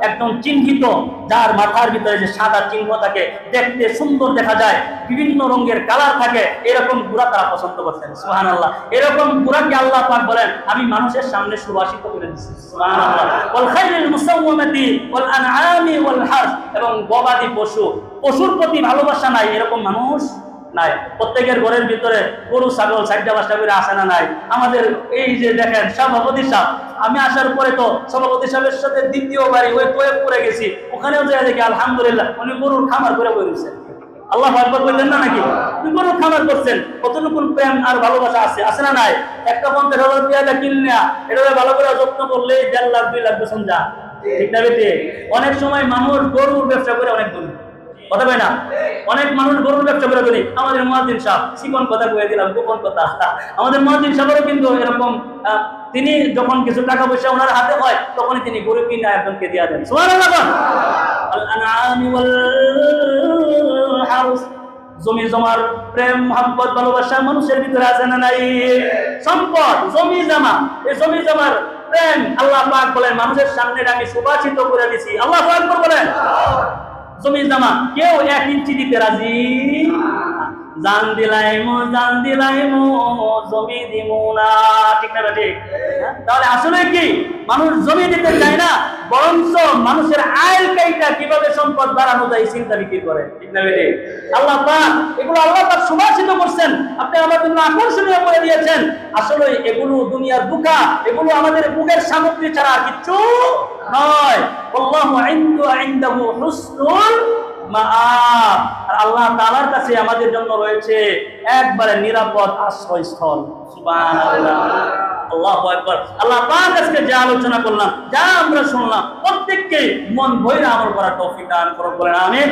একদম চিহ্নিত, যার মাথার ভিতরে যে সাদা চিহ্ন থাকে, দেখতে সুন্দর দেখা যায়, বিভিন্ন রঙের কালার থাকে, এরকম ঘোড়া তারা পছন্দ করতেন। সুবহানাল্লাহ। এরকম ঘোড়াকে আল্লাহ পাক বলেন আমি মানুষের সামনে সুবাসিত করে দিচ্ছি। সুবহানাল্লাহ। ওয়াল খাইলিল মুসাওয়ামাতি ওয়াল আনআমি ওয়াল হারস, এবং গবাদি পশু, পশুর প্রতি ভালোবাসা নাই এরকম মানুষ নাই। প্রত্যেকের ঘরের ভিতরে গরু ছাগল 4টা-5টা করে আসে না নাই? আমাদের এই যে দেখেন সভাপতি সাহেব, আমি আসার পরে তো সভাপতি সাহেবের সাথে দ্বিতীয়বারই ওই তোয়েবপুরে গেছি, ওখানেও যাই দেখি আলহামদুলিল্লাহ উনি গরুর খামার করে বসেছেন। আল্লাহ আকবার বললেন না নাকি? উনি গরুর খামার করছেন। কতটুকু প্রেম আর ভালোবাসা আছে না নাই? একটা 50,000 টাকা কিনলে এটা ভালো করে যত্ন করলে 1.5 লাখ 2 লাখ বেতন যা, ঠিক না বেটে? অনেক সময় মানুষ গরুর ব্যবসা করে অনেক ধনী, কথা বলে না? অনেক মানুষ গরুর ব্যবসা করে ধনী। আমাদের মুয়াজ্জিন সাহেব, চিকন কথা কয়ে দিলাম, গোপন কথা, আমাদের মুয়াজ্জিন সাহেবেরও কিন্তু এরকম, তিনি যখন কিছু টাকা পয়সা ওনার হাতে হয় তখনই তিনি গরু কিনে একজনকে দিয়ে দেন। সুবহানাল্লাহ। আল আনআমি ওয়াল হারস, জমি জমার প্রেম মহব্বত ভালোবাসা মানুষের ভিতরে আছে না নাই? সম্পদ, জমি জমা, এই জমি জমার প্রেম আল্লাহ পাক বলেন মানুষের সামনে আমি সুবাসিত করে দিছি। আল্লাহু আকবার বলেন। জমি জমা কেউ 1 ইঞ্চি দিতে রাজি, জান দিলাইমু জমি দিমু না, ঠিক না ঠিক? তাহলে আসলে কি মানুষ জমি দিতে চায় না, বরঞ্চ মানুষের আয়ের কাইটা কিভাবে সম্পদ বাড়ানো যায় চিন্তা বিক্রি করে, ঠিক না ঠিক? আল্লাহ পাক এগুলো আল্লাহ পাক সুবাসিত করছেন, আপনি আমাদের জন্য আকর্ষণীয় করে দিয়েছেন। আসলে এগুলো দুনিয়ার দুকা, এগুলো আমাদের বুকের সামগ্রী ছাড়া কিছু নয়। আল্লাহু ইনদাহু হুসনুল মাআব, আর আল্লাহ তাআলার কাছে আমাদের জন্য রয়েছে একবারে নিরাপদ আশ্রয়স্থল। সুবহানাল্লাহ, আল্লাহু আকবার। আল্লাহ পাক আজকে যে আলোচনা করলাম, যা আমরা শুনলাম, প্রত্যেককে মন ভরে আমল করার তৌফিক দান করুন, বলেন আমিন।